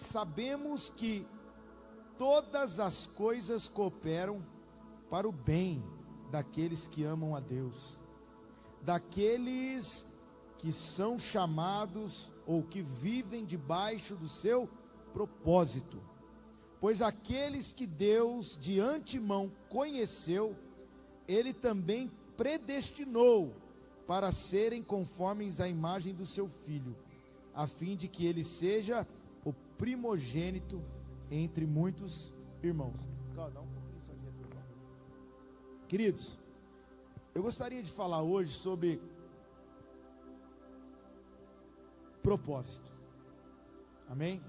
sabemos que todas as coisas cooperam para o bem daqueles que amam a Deus, daqueles que são chamados ou que vivem debaixo do seu propósito. Pois aqueles que Deus de antemão conheceu, Ele também predestinou para serem conformes à imagem do seu Filho, a fim de que Ele seja o primogênito entre muitos irmãos. Queridos, eu gostaria de falar hoje sobre propósito. Amém?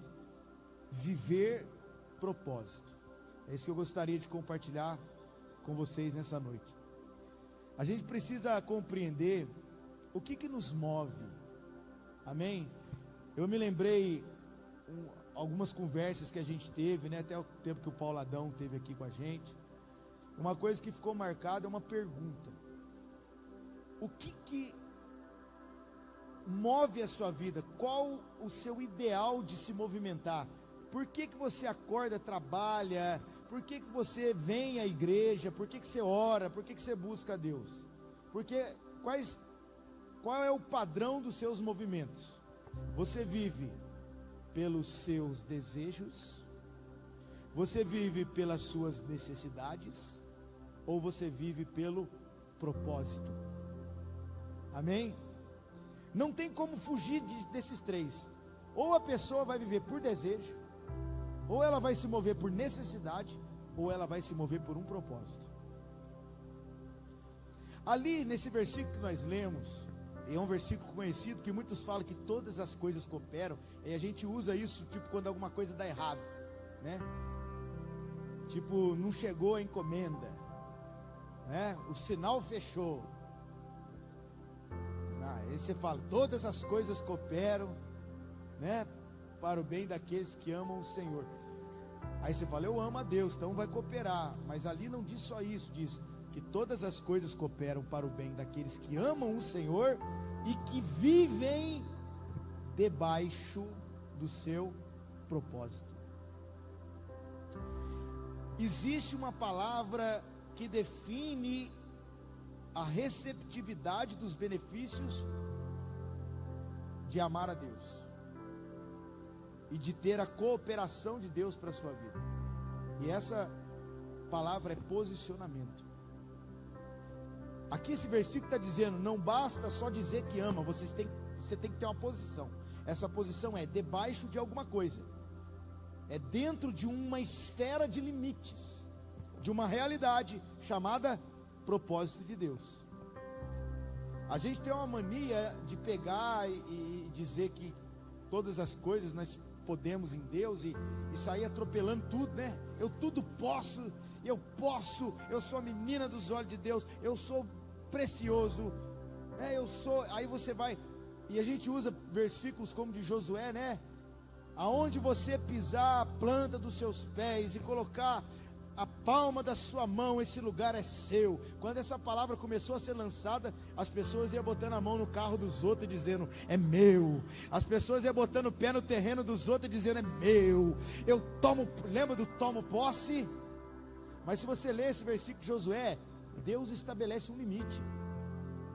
Viver propósito. É isso que eu gostaria de compartilhar com vocês nessa noite. A gente precisa compreender o que nos move. Amém? Eu me lembrei algumas conversas que a gente teve, né, até o tempo que o Paulo Adão esteve aqui com a gente. Uma coisa que ficou marcada é uma pergunta: o que move a sua vida? Qual o seu ideal de se movimentar? Por que você acorda, trabalha? Por que você vem à igreja? Por que você ora? Por que você busca a Deus? Porque qual é o padrão dos seus movimentos? Você vive pelos seus desejos? Você vive pelas suas necessidades? Ou você vive pelo propósito? Amém? Não tem como fugir desses três. Ou a pessoa vai viver por desejo, ou ela vai se mover por necessidade, ou ela vai se mover por um propósito. Ali nesse versículo que nós lemos, é um versículo conhecido que muitos falam que todas as coisas cooperam, e a gente usa isso tipo quando alguma coisa dá errado, né? Tipo, não chegou a encomenda, né? O sinal fechou. Aí você fala, todas as coisas cooperam, né, para o bem daqueles que amam o Senhor. Aí você fala, eu amo a Deus, então vai cooperar. Mas ali não diz só isso, diz que todas as coisas cooperam para o bem daqueles que amam o Senhor e que vivem debaixo do seu propósito. Existe uma palavra que define a receptividade dos benefícios de amar a Deus e de ter a cooperação de Deus para a sua vida. E essa palavra é posicionamento. Aqui esse versículo está dizendo, não basta só dizer que ama, você tem que ter uma posição. Essa posição é debaixo de alguma coisa, é dentro de uma esfera de limites, de uma realidade chamada propósito de Deus. A gente tem uma mania de pegar e dizer que todas as coisas nós podemos em Deus e sair atropelando tudo, né? Eu tudo posso, eu sou a menina dos olhos de Deus, eu sou precioso, né? Aí você vai, e a gente usa versículos como de Josué, né? Aonde você pisar a planta dos seus pés e colocar a palma da sua mão, esse lugar é seu. Quando essa palavra começou a ser lançada, as pessoas iam botando a mão no carro dos outros e dizendo, é meu. As pessoas iam botando o pé no terreno dos outros e dizendo, é meu. Eu tomo, lembra do tomo posse? Mas se você ler esse versículo de Josué, Deus estabelece um limite.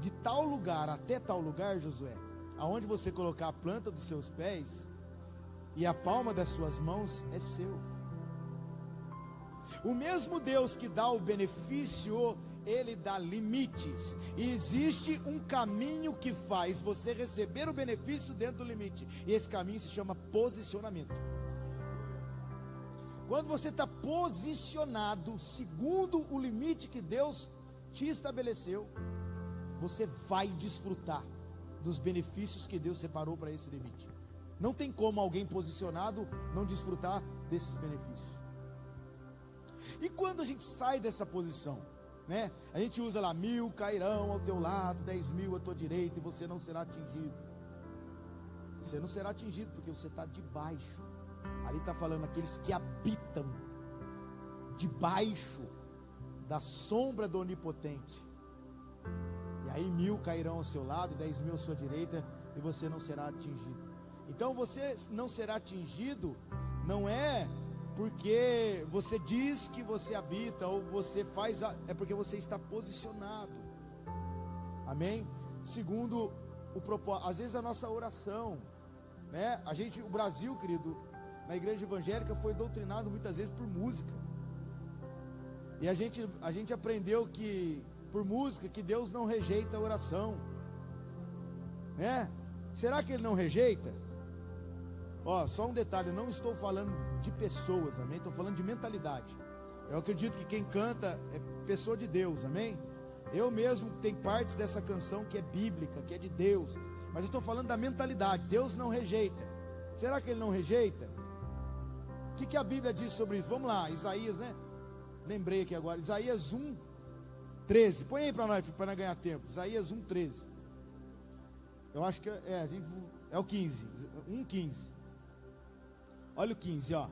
De tal lugar até tal lugar, Josué, aonde você colocar a planta dos seus pés e a palma das suas mãos, é seu. O mesmo Deus que dá o benefício, Ele dá limites. E existe um caminho que faz você receber o benefício dentro do limite. E esse caminho se chama posicionamento. Quando você está posicionado segundo o limite que Deus te estabeleceu, você vai desfrutar dos benefícios que Deus separou para esse limite. Não tem como alguém posicionado não desfrutar desses benefícios. E quando a gente sai dessa posição, né? A gente usa lá, 1000 cairão ao teu lado, 10.000 à tua direita, e você não será atingido. Você não será atingido, porque você está debaixo. Ali está falando aqueles que habitam debaixo da sombra do Onipotente. E aí 1000 cairão ao seu lado, 10.000 à sua direita, e você não será atingido. Então você não será atingido não é porque você diz que você habita ou você faz, é porque você está posicionado. Amém? Segundo o propósito, às vezes a nossa oração, né? O Brasil, querido, na igreja evangélica foi doutrinado muitas vezes por música. E a gente aprendeu que por música que Deus não rejeita a oração, né? Será que Ele não rejeita? Ó, só um detalhe, eu não estou falando de pessoas, amém? Estou falando de mentalidade. Eu acredito que quem canta é pessoa de Deus, amém? Eu mesmo tenho partes dessa canção que é bíblica, que é de Deus, mas eu estou falando da mentalidade. Deus não rejeita. Será que Ele não rejeita? O que a Bíblia diz sobre isso? Vamos lá, Isaías, né? Lembrei aqui agora, Isaías 1:13. Põe aí para nós ganhar tempo. Isaías 1:13. Eu acho que é o 15. 1:15. Olha o 15, ó.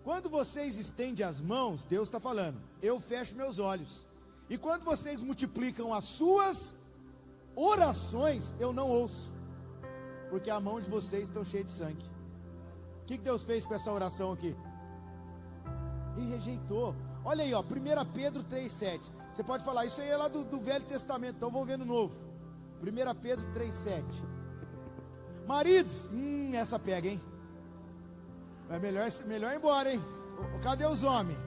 Quando vocês estendem as mãos, Deus está falando, eu fecho meus olhos. E quando vocês multiplicam as suas orações, eu não ouço, porque a mão de vocês estão cheias de sangue. O que Deus fez com essa oração aqui? E rejeitou. Olha aí, ó, 1 Pedro 3:7. Você pode falar, isso aí é lá do Velho Testamento, então vamos ver no Novo. 1 Pedro 3:7. Maridos, essa pega, hein? É melhor ir embora, hein? Cadê os homens?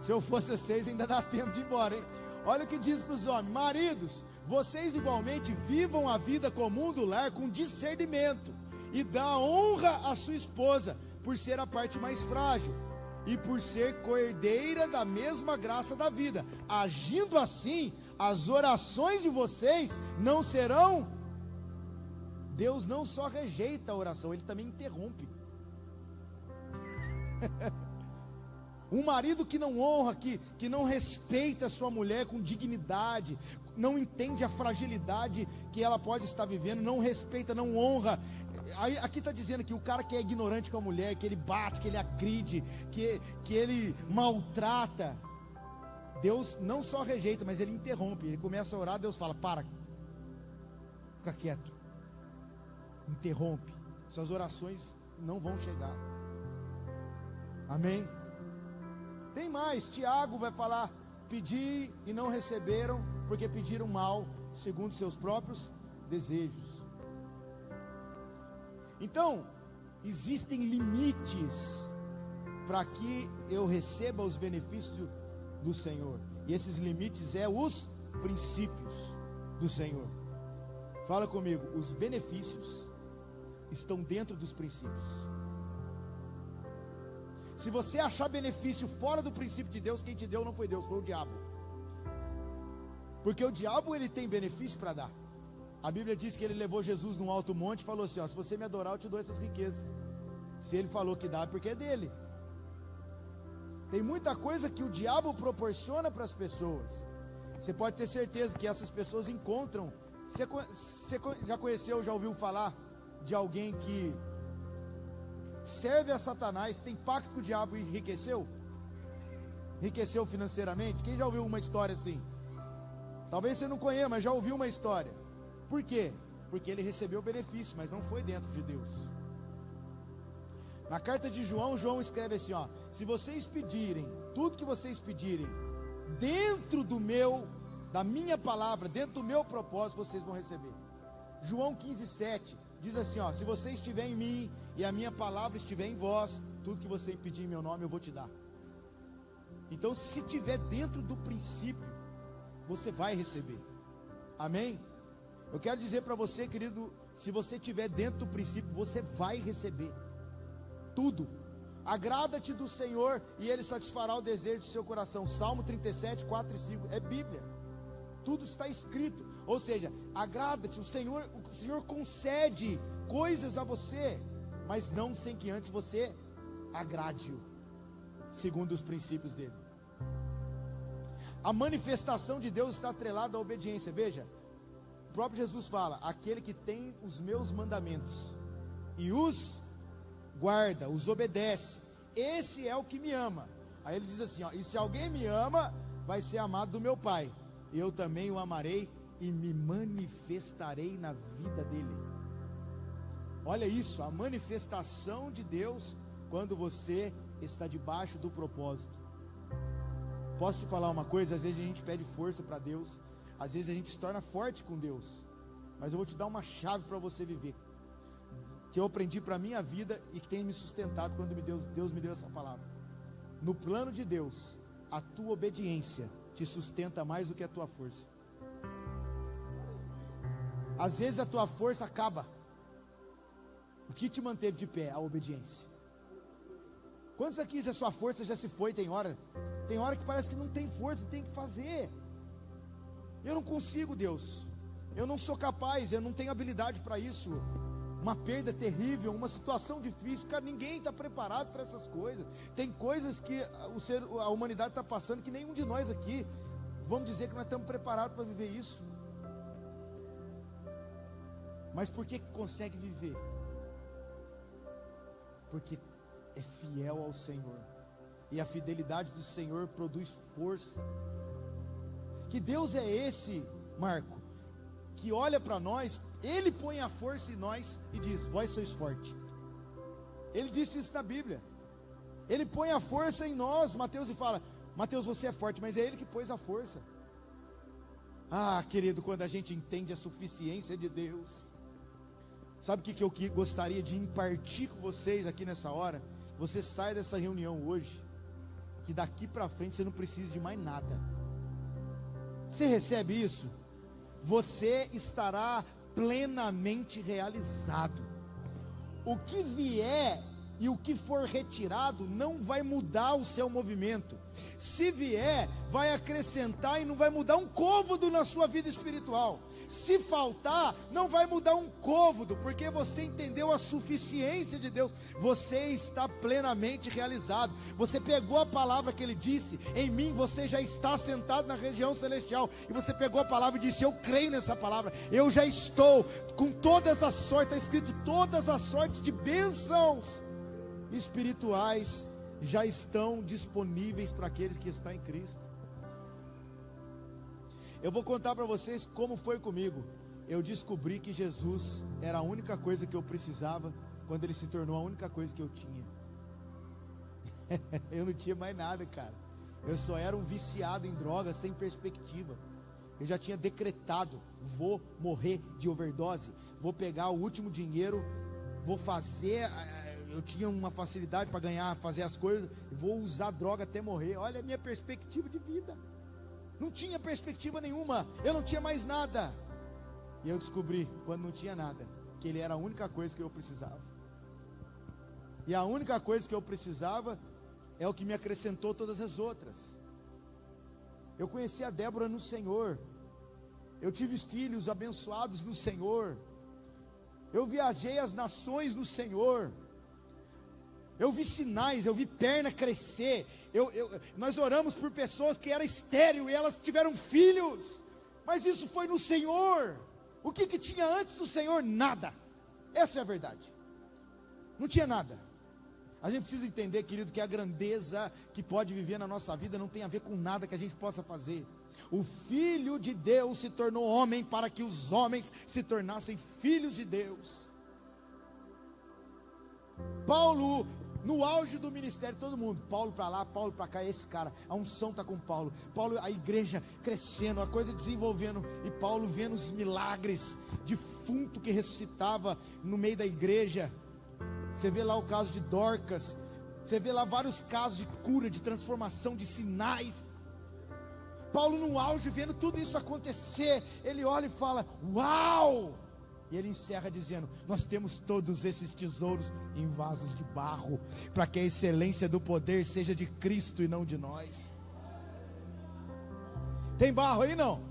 Se eu fosse vocês, ainda dá tempo de ir embora, hein? Olha o que diz para os homens: maridos, vocês igualmente vivam a vida comum do lar com discernimento, e dá honra à sua esposa, por ser a parte mais frágil, e por ser coerdeira da mesma graça da vida. Agindo assim, as orações de vocês não serão. Deus não só rejeita a oração, Ele também interrompe. Um marido que não honra, que não respeita a sua mulher com dignidade, não entende a fragilidade que ela pode estar vivendo, não respeita, não honra. Aqui está dizendo que o cara que é ignorante com a mulher, que ele bate, que ele agride, que ele maltrata, Deus não só rejeita, mas Ele interrompe. Ele começa a orar, Deus fala, para, fica quieto, interrompe, suas orações não vão chegar. Amém? Tem mais, Tiago vai falar, pedi e não receberam, porque pediram mal, segundo seus próprios desejos. Então, existem limites para que eu receba os benefícios do Senhor, e esses limites é os princípios do Senhor. Fala comigo, os benefícios estão dentro dos princípios. Se você achar benefício fora do princípio de Deus, quem te deu não foi Deus, foi o diabo. Porque o diabo, ele tem benefício para dar. A Bíblia diz que ele levou Jesus num alto monte e falou assim, ó, se você me adorar eu te dou essas riquezas. Se ele falou que dá, é porque é dele. Tem muita coisa que o diabo proporciona para as pessoas. Você pode ter certeza que essas pessoas encontram. Você já conheceu, já ouviu falar de alguém que serve a Satanás, tem pacto com o diabo e enriqueceu? Enriqueceu financeiramente? Quem já ouviu uma história assim? Talvez você não conheça, mas já ouviu uma história. Por quê? Porque ele recebeu o benefício, mas não foi dentro de Deus. Na carta de João, João escreve assim, ó, se vocês pedirem, tudo que vocês pedirem, dentro da minha palavra, dentro do meu propósito, vocês vão receber. João 15:7 diz assim, ó, se você estiver em mim e a minha palavra estiver em vós, tudo que você pedir em meu nome eu vou te dar. Então, se estiver dentro do princípio, você vai receber. Amém? Eu quero dizer para você, querido, se você estiver dentro do princípio, você vai receber tudo. Agrada-te do Senhor e Ele satisfará o desejo do seu coração. Salmo 37, 4 e 5, é Bíblia. Tudo está escrito. Ou seja, agrada-te, o Senhor concede coisas a você, mas não sem que antes você agrade-o, segundo os princípios dele. A manifestação de Deus está atrelada à obediência. Veja, o próprio Jesus fala, aquele que tem os meus mandamentos e os guarda, os obedece, esse é o que me ama. Aí ele diz assim, ó, e se alguém me ama, vai ser amado do meu Pai, e eu também o amarei e me manifestarei na vida dele. Olha isso, a manifestação de Deus quando você está debaixo do propósito. Posso te falar uma coisa? Às vezes a gente pede força para Deus, às vezes a gente se torna forte com Deus, mas eu vou te dar uma chave para você viver, que eu aprendi para a minha vida e que tem me sustentado quando Deus me deu essa palavra. No plano de Deus, a tua obediência te sustenta mais do que a tua força. Às vezes a tua força acaba. O que te manteve de pé? A obediência. Quantos aqui a sua força já se foi? Tem hora que parece que não tem força, não tem o que fazer. Eu não consigo, Deus, eu não sou capaz, eu não tenho habilidade para isso. Uma perda terrível, uma situação difícil, cara, ninguém está preparado para essas coisas. Tem coisas que a humanidade está passando que nenhum de nós aqui, vamos dizer que nós estamos preparados para viver isso. Mas por que consegue viver? Porque é fiel ao Senhor, e a fidelidade do Senhor produz força. Que Deus é esse, Marco, que olha para nós, Ele põe a força em nós e diz: vós sois forte. Ele disse isso na Bíblia. Ele põe a força em nós, Mateus, e fala: Mateus, você é forte, mas é Ele que pôs a força. Ah, querido, quando a gente entende a suficiência de Deus, sabe o que eu gostaria de impartir com vocês aqui nessa hora? Você sai dessa reunião hoje, que daqui para frente você não precisa de mais nada. Você recebe isso? Você estará plenamente realizado. O que vier e o que for retirado não vai mudar o seu movimento. Se vier, vai acrescentar e não vai mudar um côvado na sua vida espiritual. Se faltar, não vai mudar um côvado, porque você entendeu a suficiência de Deus. Você está plenamente realizado. Você pegou a palavra que Ele disse: em mim você já está sentado na região celestial. E você pegou a palavra e disse: eu creio nessa palavra. Eu já estou com todas as sortes, está escrito, todas as sortes de bênçãos espirituais já estão disponíveis para aqueles que estão em Cristo. Eu vou contar para vocês como foi comigo. Eu descobri que Jesus era a única coisa que eu precisava, quando Ele se tornou a única coisa que eu tinha. Eu não tinha mais nada, cara. Eu só era um viciado em drogas, sem perspectiva. Eu já tinha decretado: vou morrer de overdose, vou pegar o último dinheiro, vou fazer. Eu tinha uma facilidade para fazer as coisas, vou usar droga até morrer. Olha a minha perspectiva de vida. Não tinha perspectiva nenhuma, eu não tinha mais nada. E eu descobri, quando não tinha nada, que Ele era a única coisa que eu precisava. E a única coisa que eu precisava é o que me acrescentou todas as outras. Eu conheci a Débora no Senhor. Eu tive filhos abençoados no Senhor. Eu viajei as nações no Senhor. Eu vi sinais, eu vi perna crescer. Nós oramos por pessoas que eram estéril e elas tiveram filhos. Mas isso foi no Senhor. O que tinha antes do Senhor? Nada. Essa é a verdade. Não tinha nada. A gente precisa entender, querido, que a grandeza que pode viver na nossa vida não tem a ver com nada que a gente possa fazer. O Filho de Deus se tornou homem para que os homens se tornassem filhos de Deus. Paulo, no auge do ministério, todo mundo, Paulo para lá, Paulo para cá, esse cara, a unção está com Paulo, a igreja crescendo, a coisa desenvolvendo, e Paulo vendo os milagres, defunto que ressuscitava no meio da igreja. Você vê lá o caso de Dorcas, você vê lá vários casos de cura, de transformação, de sinais. Paulo no auge, vendo tudo isso acontecer, ele olha e fala: uau! E ele encerra dizendo: nós temos todos esses tesouros em vasos de barro, para que a excelência do poder seja de Cristo e não de nós. Tem barro aí não?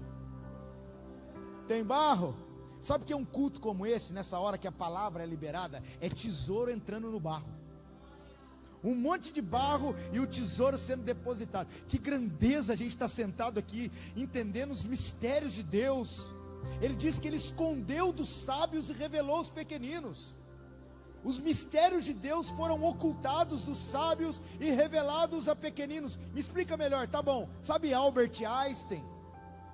Tem barro? Sabe o que é um culto como esse, nessa hora que a palavra é liberada? É tesouro entrando no barro. Um monte de barro e o tesouro sendo depositado. Que grandeza a gente está sentado aqui, entendendo os mistérios de Deus. Ele diz que Ele escondeu dos sábios e revelou aos pequeninos. Os mistérios de Deus foram ocultados dos sábios e revelados a pequeninos. Me explica melhor, tá bom? Sabe Albert Einstein,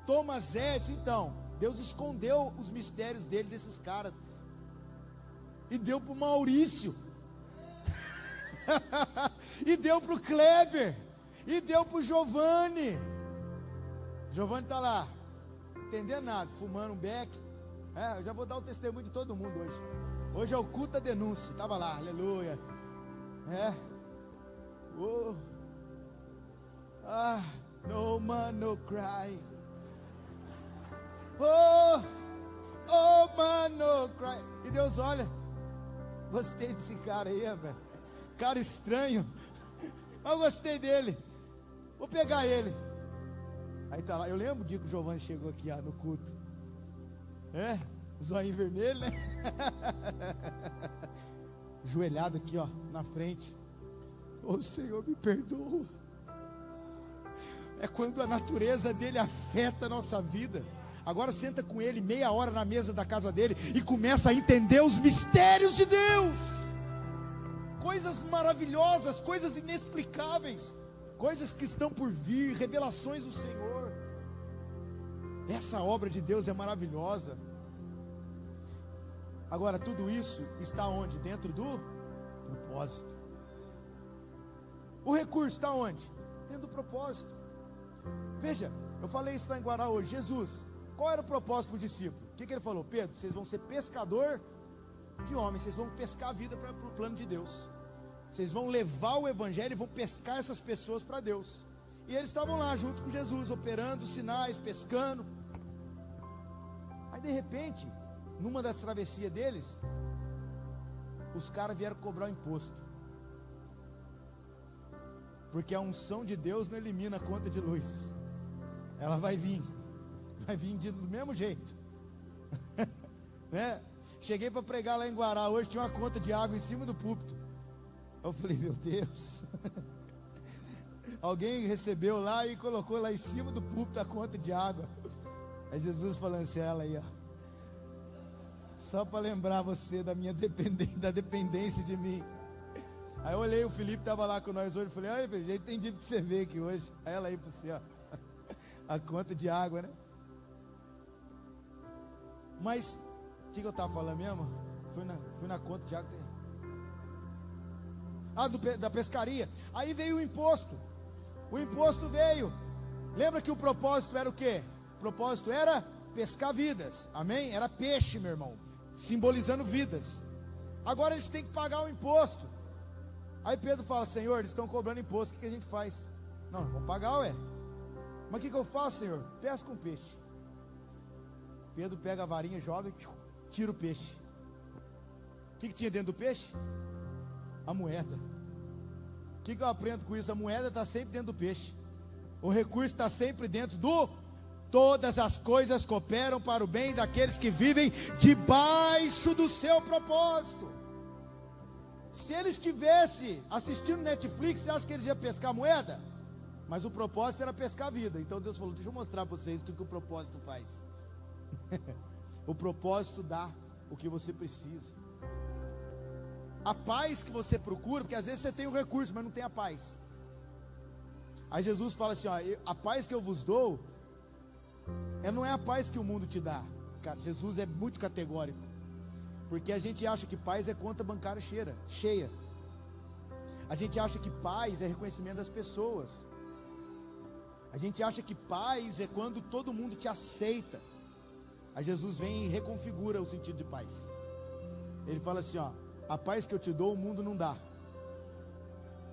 Thomas Edison? Então, Deus escondeu os mistérios dele, desses caras, e deu para o Maurício. E deu para o Kleber, e deu para o Giovanni. Giovanni está lá, entendendo nada, fumando um beck. Eu já vou dar o testemunho de todo mundo hoje. Hoje é o culto da denúncia. Estava lá, aleluia. No man, no cry. Oh man, no cry. E Deus olha, gostei desse cara aí, velho. Cara estranho, mas eu gostei dele. Vou pegar ele. Aí tá lá, eu lembro o dia que o Giovanni chegou aqui no culto. Zoinho vermelho, né? Joelhado aqui, na frente. Ô Senhor, me perdoa. É quando a natureza dele afeta a nossa vida. Agora senta com ele meia hora na mesa da casa dele e começa a entender os mistérios de Deus. Coisas maravilhosas, coisas inexplicáveis, coisas que estão por vir, revelações do Senhor. Essa obra de Deus é maravilhosa. Agora tudo isso está onde? Dentro do propósito. O recurso está onde? Dentro do propósito. Veja, eu falei isso lá em Guará hoje. Jesus, qual era o propósito para o discípulo? O que ele falou? Pedro, vocês vão ser pescador de homens, vocês vão pescar a vida para o plano de Deus. Vocês vão levar o evangelho e vão pescar essas pessoas para Deus. E eles estavam lá junto com Jesus, operando sinais, pescando. Aí de repente, numa das travessias deles, os caras vieram cobrar o imposto. Porque a unção de Deus não elimina a conta de luz. Ela vai vir do mesmo jeito. Né? Cheguei para pregar lá em Guará hoje, tinha uma conta de água em cima do púlpito. Eu falei, meu Deus. Alguém recebeu lá e colocou lá em cima do púlpito a conta de água. Aí Jesus falando assim, ela aí, só para lembrar você da minha dependência de mim. Aí eu olhei, o Felipe estava lá com nós hoje, eu falei, olha, Felipe, entendi o que você vê aqui hoje. Aí ela aí para você, a conta de água, né? Mas, o que eu estava falando mesmo? Fui na conta de água. Da pescaria. Aí veio o imposto. O imposto veio. Lembra que o propósito era o quê? O propósito era pescar vidas. Amém? Era peixe, meu irmão. Simbolizando vidas. Agora eles têm que pagar o imposto. Aí Pedro fala, Senhor, eles estão cobrando imposto, o que a gente faz? Não, vamos pagar, ué. Mas o que eu faço, Senhor? Pesca um peixe. Pedro pega a varinha, joga e tira o peixe. O que tinha dentro do peixe? A moeda. O que eu aprendo com isso? A moeda está sempre dentro do peixe. O recurso está sempre dentro do... Todas as coisas cooperam para o bem daqueles que vivem debaixo do seu propósito. Se ele estivesse assistindo Netflix, você acha que ele ia pescar moeda? Mas o propósito era pescar a vida. Então Deus falou, deixa eu mostrar para vocês o que o propósito faz. O propósito dá o que você precisa. A paz que você procura, porque às vezes você tem o recurso, mas não tem a paz. Aí Jesus fala assim, a paz que eu vos dou, não é a paz que o mundo te dá. Cara, Jesus é muito categórico. Porque a gente acha que paz é conta bancária cheia. A gente acha que paz é reconhecimento das pessoas. A gente acha que paz é quando todo mundo te aceita. Aí Jesus vem e reconfigura o sentido de paz. Ele fala assim, a paz que eu te dou o mundo não dá.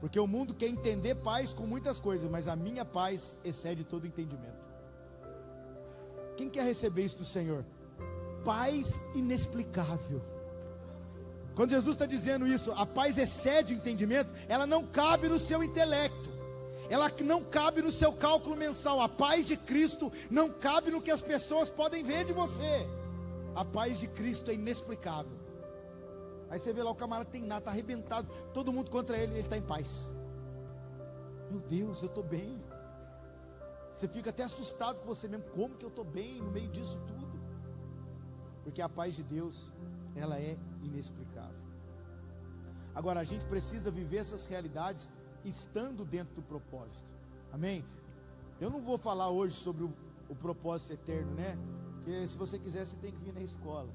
Porque o mundo quer entender paz com muitas coisas, mas a minha paz excede todo entendimento. Quem quer receber isso do Senhor? Paz inexplicável. Quando Jesus está dizendo isso, a paz excede o entendimento, ela não cabe no seu intelecto, ela não cabe no seu cálculo mensal. A paz de Cristo não cabe no que as pessoas podem ver de você. A paz de Cristo é inexplicável. Aí você vê lá, o camarada tem nada, está arrebentado, todo mundo contra ele, ele está em paz. Meu Deus, eu estou bem. Você fica até assustado com você mesmo, como que eu estou bem no meio disso tudo? Porque a paz de Deus, ela é inexplicável. Agora a gente precisa viver essas realidades estando dentro do propósito. Amém? Eu não vou falar hoje sobre o propósito eterno, né? Porque se você quiser, você tem que vir na escola.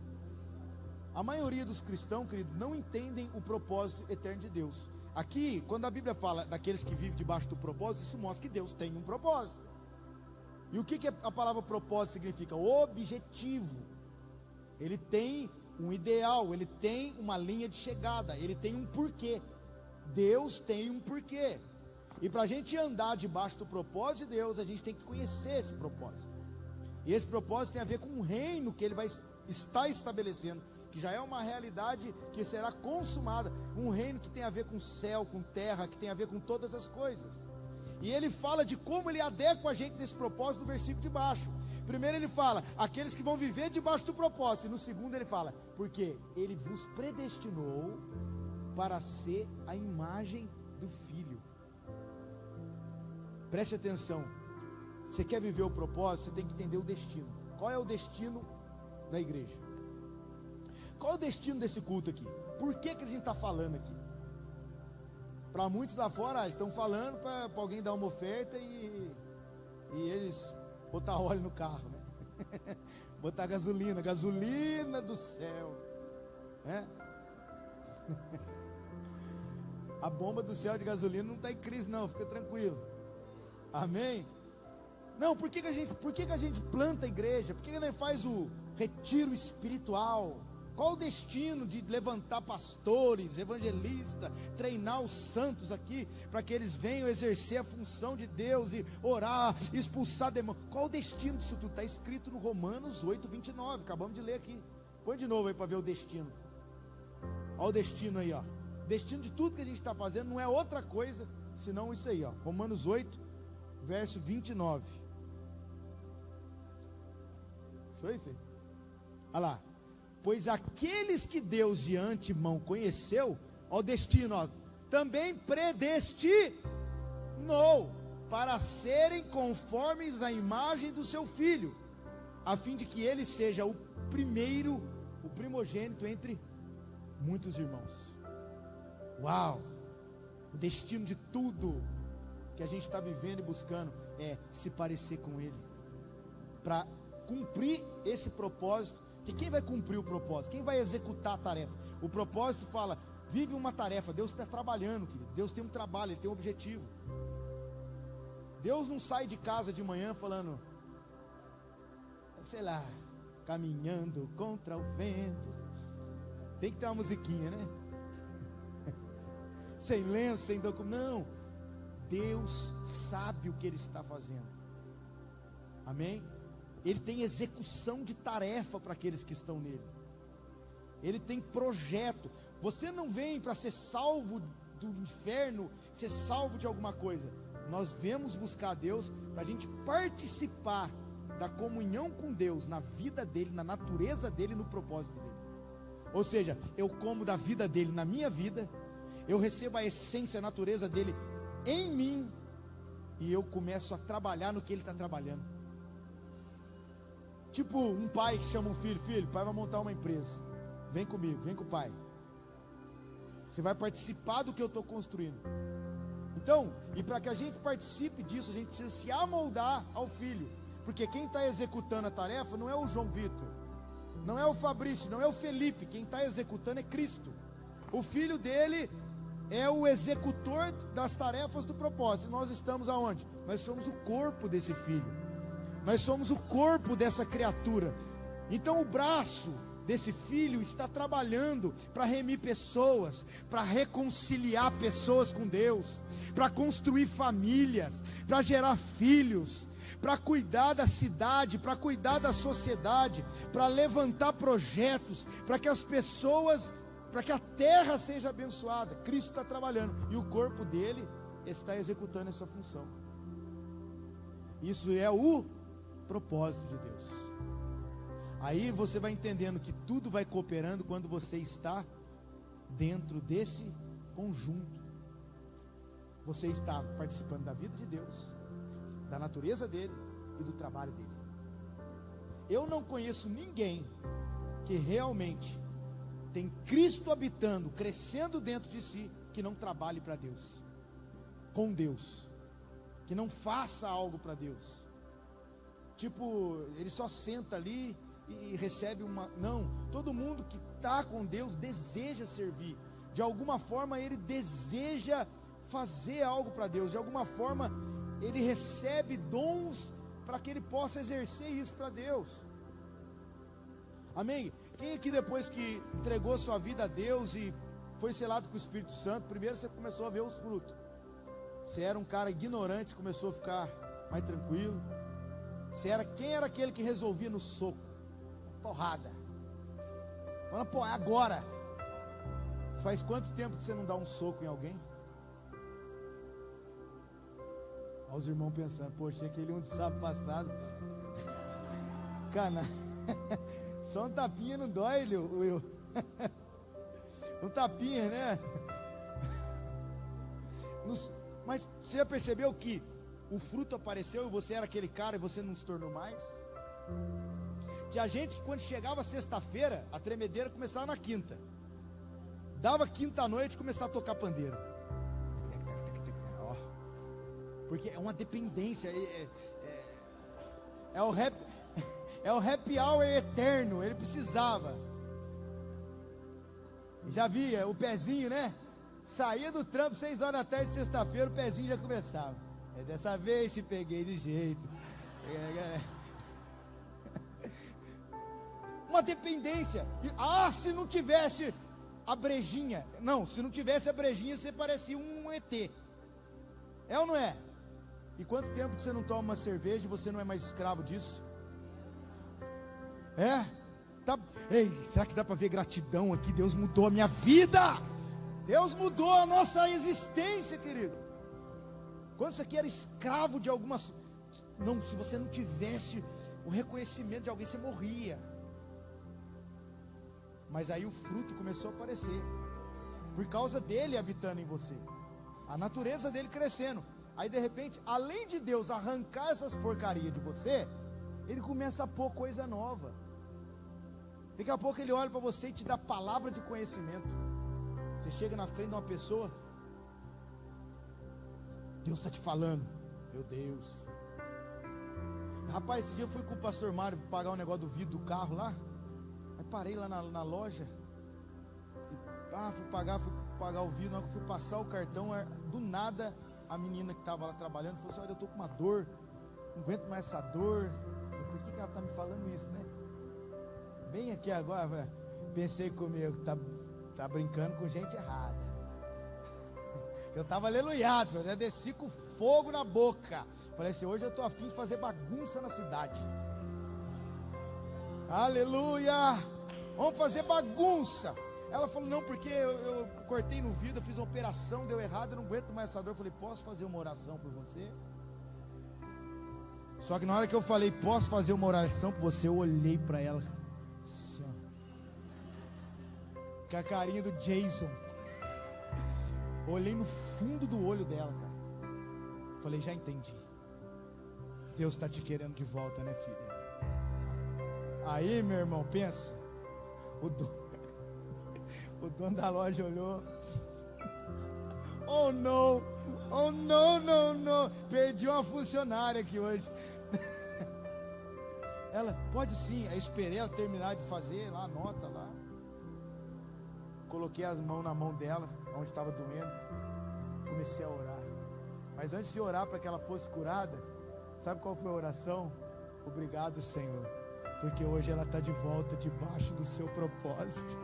A maioria dos cristãos, querido, não entendem o propósito eterno de Deus. Aqui, quando a Bíblia fala daqueles que vivem debaixo do propósito, isso mostra que Deus tem um propósito. E o que a palavra propósito significa? Objetivo. Ele tem um ideal, ele tem uma linha de chegada, ele tem um porquê. Deus tem um porquê. E para a gente andar debaixo do propósito de Deus, a gente tem que conhecer esse propósito. E esse propósito tem a ver com um reino que ele vai estar estabelecendo, que já é uma realidade que será consumada. Um reino que tem a ver com céu, com terra, que tem a ver com todas as coisas. E ele fala de como ele adequa a gente nesse propósito no versículo de baixo. Primeiro ele fala, aqueles que vão viver debaixo do propósito. E no segundo ele fala, porque ele vos predestinou para ser a imagem do Filho. Preste atenção. Você quer viver o propósito, você tem que entender o destino. Qual é o destino da igreja? Qual é o destino desse culto aqui? Por que a gente está falando aqui? Para muitos lá fora, estão falando para alguém dar uma oferta e eles botar óleo no carro, né? Botar gasolina do céu, né? A bomba do céu de gasolina não está em crise não, fica tranquilo. Amém? Não, por que a gente planta a igreja? Por que a gente faz o retiro espiritual? Qual o destino de levantar pastores, evangelistas, treinar os santos aqui, para que eles venham exercer a função de Deus e orar, expulsar demônios? Qual o destino disso tudo? Está escrito no Romanos 8, 29, acabamos de ler aqui. Põe de novo aí para ver o destino. Olha o destino aí, ó. O destino de tudo que a gente está fazendo não é outra coisa, senão isso aí, ó. Romanos 8, verso 29. Foi, Fê? Olha lá. Pois aqueles que Deus de antemão conheceu, ó, o destino, ó, também predestinou para serem conformes à imagem do seu Filho, a fim de que ele seja o primeiro, o primogênito entre muitos irmãos. Uau! O destino de tudo que a gente está vivendo e buscando é se parecer com Ele, para cumprir esse propósito. Que quem vai cumprir o propósito? Quem vai executar a tarefa? O propósito fala, vive uma tarefa. Deus está trabalhando, querido. Deus tem um trabalho, Ele tem um objetivo. Deus não sai de casa de manhã falando, sei lá, caminhando contra o vento. Tem que ter uma musiquinha, né? Sem lenço, sem documento. Não, Deus sabe o que Ele está fazendo. Amém? Ele tem execução de tarefa para aqueles que estão nele. Ele tem projeto. Você não vem para ser salvo do inferno, ser salvo de alguma coisa. Nós viemos buscar a Deus para a gente participar da comunhão com Deus, na vida dele, na natureza dele, no propósito dele. Ou seja, eu como da vida dele na minha vida, eu recebo a essência, a natureza dele em mim, e eu começo a trabalhar no que ele está trabalhando. Tipo um pai que chama um filho, pai vai montar uma empresa, vem comigo, vem com o pai, você vai participar do que eu estou construindo. Então, e para que a gente participe disso, a gente precisa se amoldar ao filho, porque quem está executando a tarefa não é o João Vitor, não é o Fabrício, não é o Felipe, quem está executando é Cristo. O filho dele é o executor das tarefas do propósito. E nós estamos aonde? Nós somos o corpo desse filho. Nós somos o corpo dessa criatura. Então o braço desse filho está trabalhando para remir pessoas, para reconciliar pessoas com Deus, para construir famílias, para gerar filhos, para cuidar da cidade, para cuidar da sociedade, para levantar projetos, para que as pessoas, para que a terra seja abençoada. Cristo está trabalhando e o corpo dele está executando essa função. Isso é o propósito de Deus. Aí você vai entendendo que tudo vai cooperando quando você está dentro desse conjunto. Você está participando da vida de Deus, da natureza dele e do trabalho dele. Eu não conheço ninguém que realmente tem Cristo habitando, crescendo dentro de si, que não trabalhe para Deus, com Deus, que não faça algo para Deus. Tipo, ele só senta ali e recebe uma... Não, todo mundo que está com Deus deseja servir. de alguma forma ele deseja fazer algo para Deus, de alguma forma ele recebe dons para que ele possa exercer isso para Deus. Amém? Quem aqui depois que entregou sua vida a Deus e foi selado com o Espírito Santo, primeiro você começou a ver os frutos. Você era um cara ignorante, começou a ficar mais tranquilo. Quem era aquele que resolvia no soco? Porrada. Agora. Faz quanto tempo que você não dá um soco em alguém? Olha os irmãos pensando, poxa, aquele um de sábado passado. Cana. Só um tapinha não dói, Will. Um tapinha, né? Mas você já percebeu que o fruto apareceu e você era aquele cara e você não se tornou mais? Tinha gente que quando chegava sexta-feira, a tremedeira começava na quinta. Dava quinta à noite e começava a tocar pandeiro. Porque é uma dependência. É o happy hour eterno. Ele precisava. Já via o pezinho, né? Saía do trampo 6 horas da tarde, sexta-feira, o pezinho já começava. Dessa vez se peguei de jeito. Uma dependência. Se não tivesse a brejinha. Não, se não tivesse a brejinha, você parecia um ET. É ou não é? E quanto tempo que você não toma uma cerveja e você não é mais escravo disso? Ei, será que dá para ver gratidão aqui? Deus mudou a minha vida. Deus mudou a nossa existência, querido. Quando você aqui era escravo de algumas... Não, se você não tivesse o reconhecimento de alguém, você morria. Mas aí o fruto começou a aparecer, por causa dele habitando em você, a natureza dele crescendo. Aí de repente, além de Deus arrancar essas porcarias de você, ele começa a pôr coisa nova. Daqui a pouco ele olha para você e te dá palavra de conhecimento. Você chega na frente de uma pessoa, Deus está te falando. Meu Deus. Rapaz, esse dia eu fui com o pastor Mário pagar um negócio do vidro do carro lá. Aí parei lá na loja. Fui pagar o vidro. Na hora que eu fui passar o cartão, do nada a menina que estava lá trabalhando falou assim: olha, eu estou com uma dor, não aguento mais essa dor. Eu falei, por que ela está me falando isso, né? Bem aqui agora, pensei comigo, tá brincando com gente errada. Eu estava aleluiado, eu desci com fogo na boca. Falei assim: hoje eu estou a fim de fazer bagunça na cidade. Aleluia! Vamos fazer bagunça. Ela falou: não, porque eu cortei no vidro, eu fiz uma operação, deu errado, eu não aguento mais essa dor. Eu falei: posso fazer uma oração por você? Só que na hora que eu falei: posso fazer uma oração por você, eu olhei para ela assim, ó, com a carinha do Jason. Olhei no fundo do olho dela, cara. Falei: já entendi. Deus está te querendo de volta, né, filha? Aí, meu irmão, pensa. O dono da loja olhou. Oh não, oh não. Perdi uma funcionária aqui hoje. Ela, pode sim. Aí esperei ela terminar de fazer lá, anota lá. Coloquei as mãos na mão dela, onde estava doendo. Comecei a orar. Mas antes de orar para que ela fosse curada, sabe qual foi a oração? Obrigado, Senhor, porque hoje ela está de volta debaixo do seu propósito.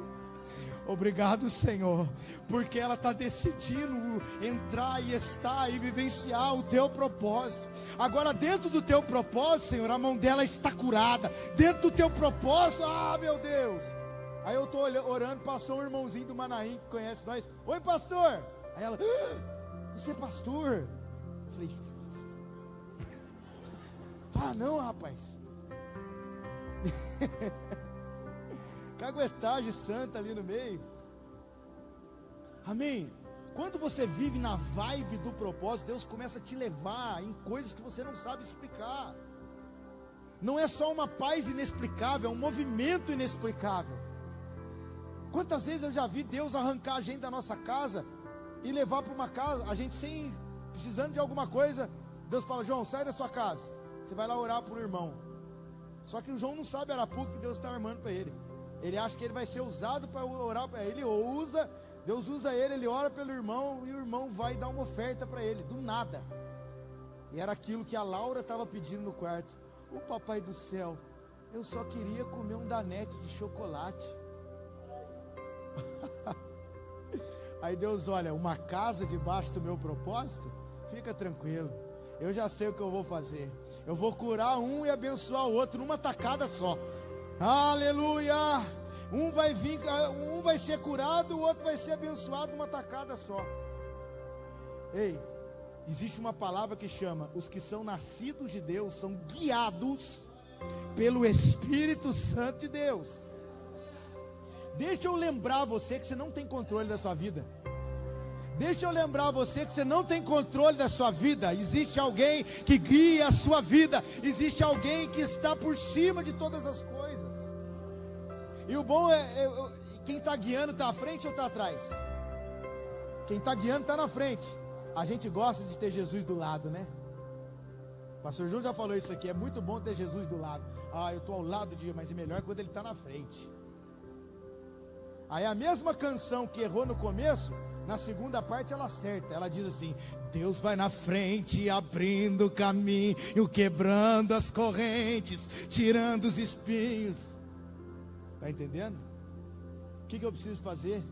Obrigado, Senhor, porque ela está decidindo entrar e estar e vivenciar o teu propósito. Agora, dentro do teu propósito, Senhor, a mão dela está curada. Dentro do teu propósito, meu Deus. Aí eu estou orando, passou um irmãozinho do Manaim que conhece nós. Oi, pastor. Aí ela: você é pastor? Eu falei: fala não, rapaz. Caguetagem santa ali no meio. Amém. Quando você vive na vibe do propósito, Deus começa a te levar em coisas que você não sabe explicar. Não é só uma paz inexplicável, é um movimento inexplicável. Quantas vezes eu já vi Deus arrancar a gente da nossa casa e levar para uma casa, a gente precisando de alguma coisa. Deus fala: João, sai da sua casa, você vai lá orar por um irmão. Só que o João não sabe a arapuca que Deus está armando para ele. Ele acha que ele vai ser usado para orar para ele. Ele usa Deus usa ele ora pelo irmão, e o irmão vai dar uma oferta para ele, do nada. E era aquilo que a Laura estava pedindo no quarto. Ô papai do céu, eu só queria comer um danete de chocolate. Aí Deus olha, uma casa debaixo do meu propósito? Fica tranquilo, eu já sei o que eu vou fazer. Eu vou curar um e abençoar o outro numa tacada só. Aleluia! Um vai ser curado, o outro vai ser abençoado numa tacada só. Ei, existe uma palavra que chama: os que são nascidos de Deus são guiados pelo Espírito Santo de Deus. Deixa eu lembrar você que você não tem controle da sua vida. Deixa eu lembrar você que você não tem controle da sua vida. Existe alguém que guia a sua vida. Existe alguém que está por cima de todas as coisas. E o bom quem está guiando está à frente ou está atrás? Quem está guiando está na frente. A gente gosta de ter Jesus do lado, né? O pastor João já falou isso aqui. É muito bom ter Jesus do lado. Eu estou ao lado de, mas é melhor quando ele está na frente. Aí a mesma canção que errou no começo, na segunda parte ela acerta. Ela diz assim: Deus vai na frente, abrindo o caminho, quebrando as correntes, tirando os espinhos. Está entendendo? O que eu preciso fazer?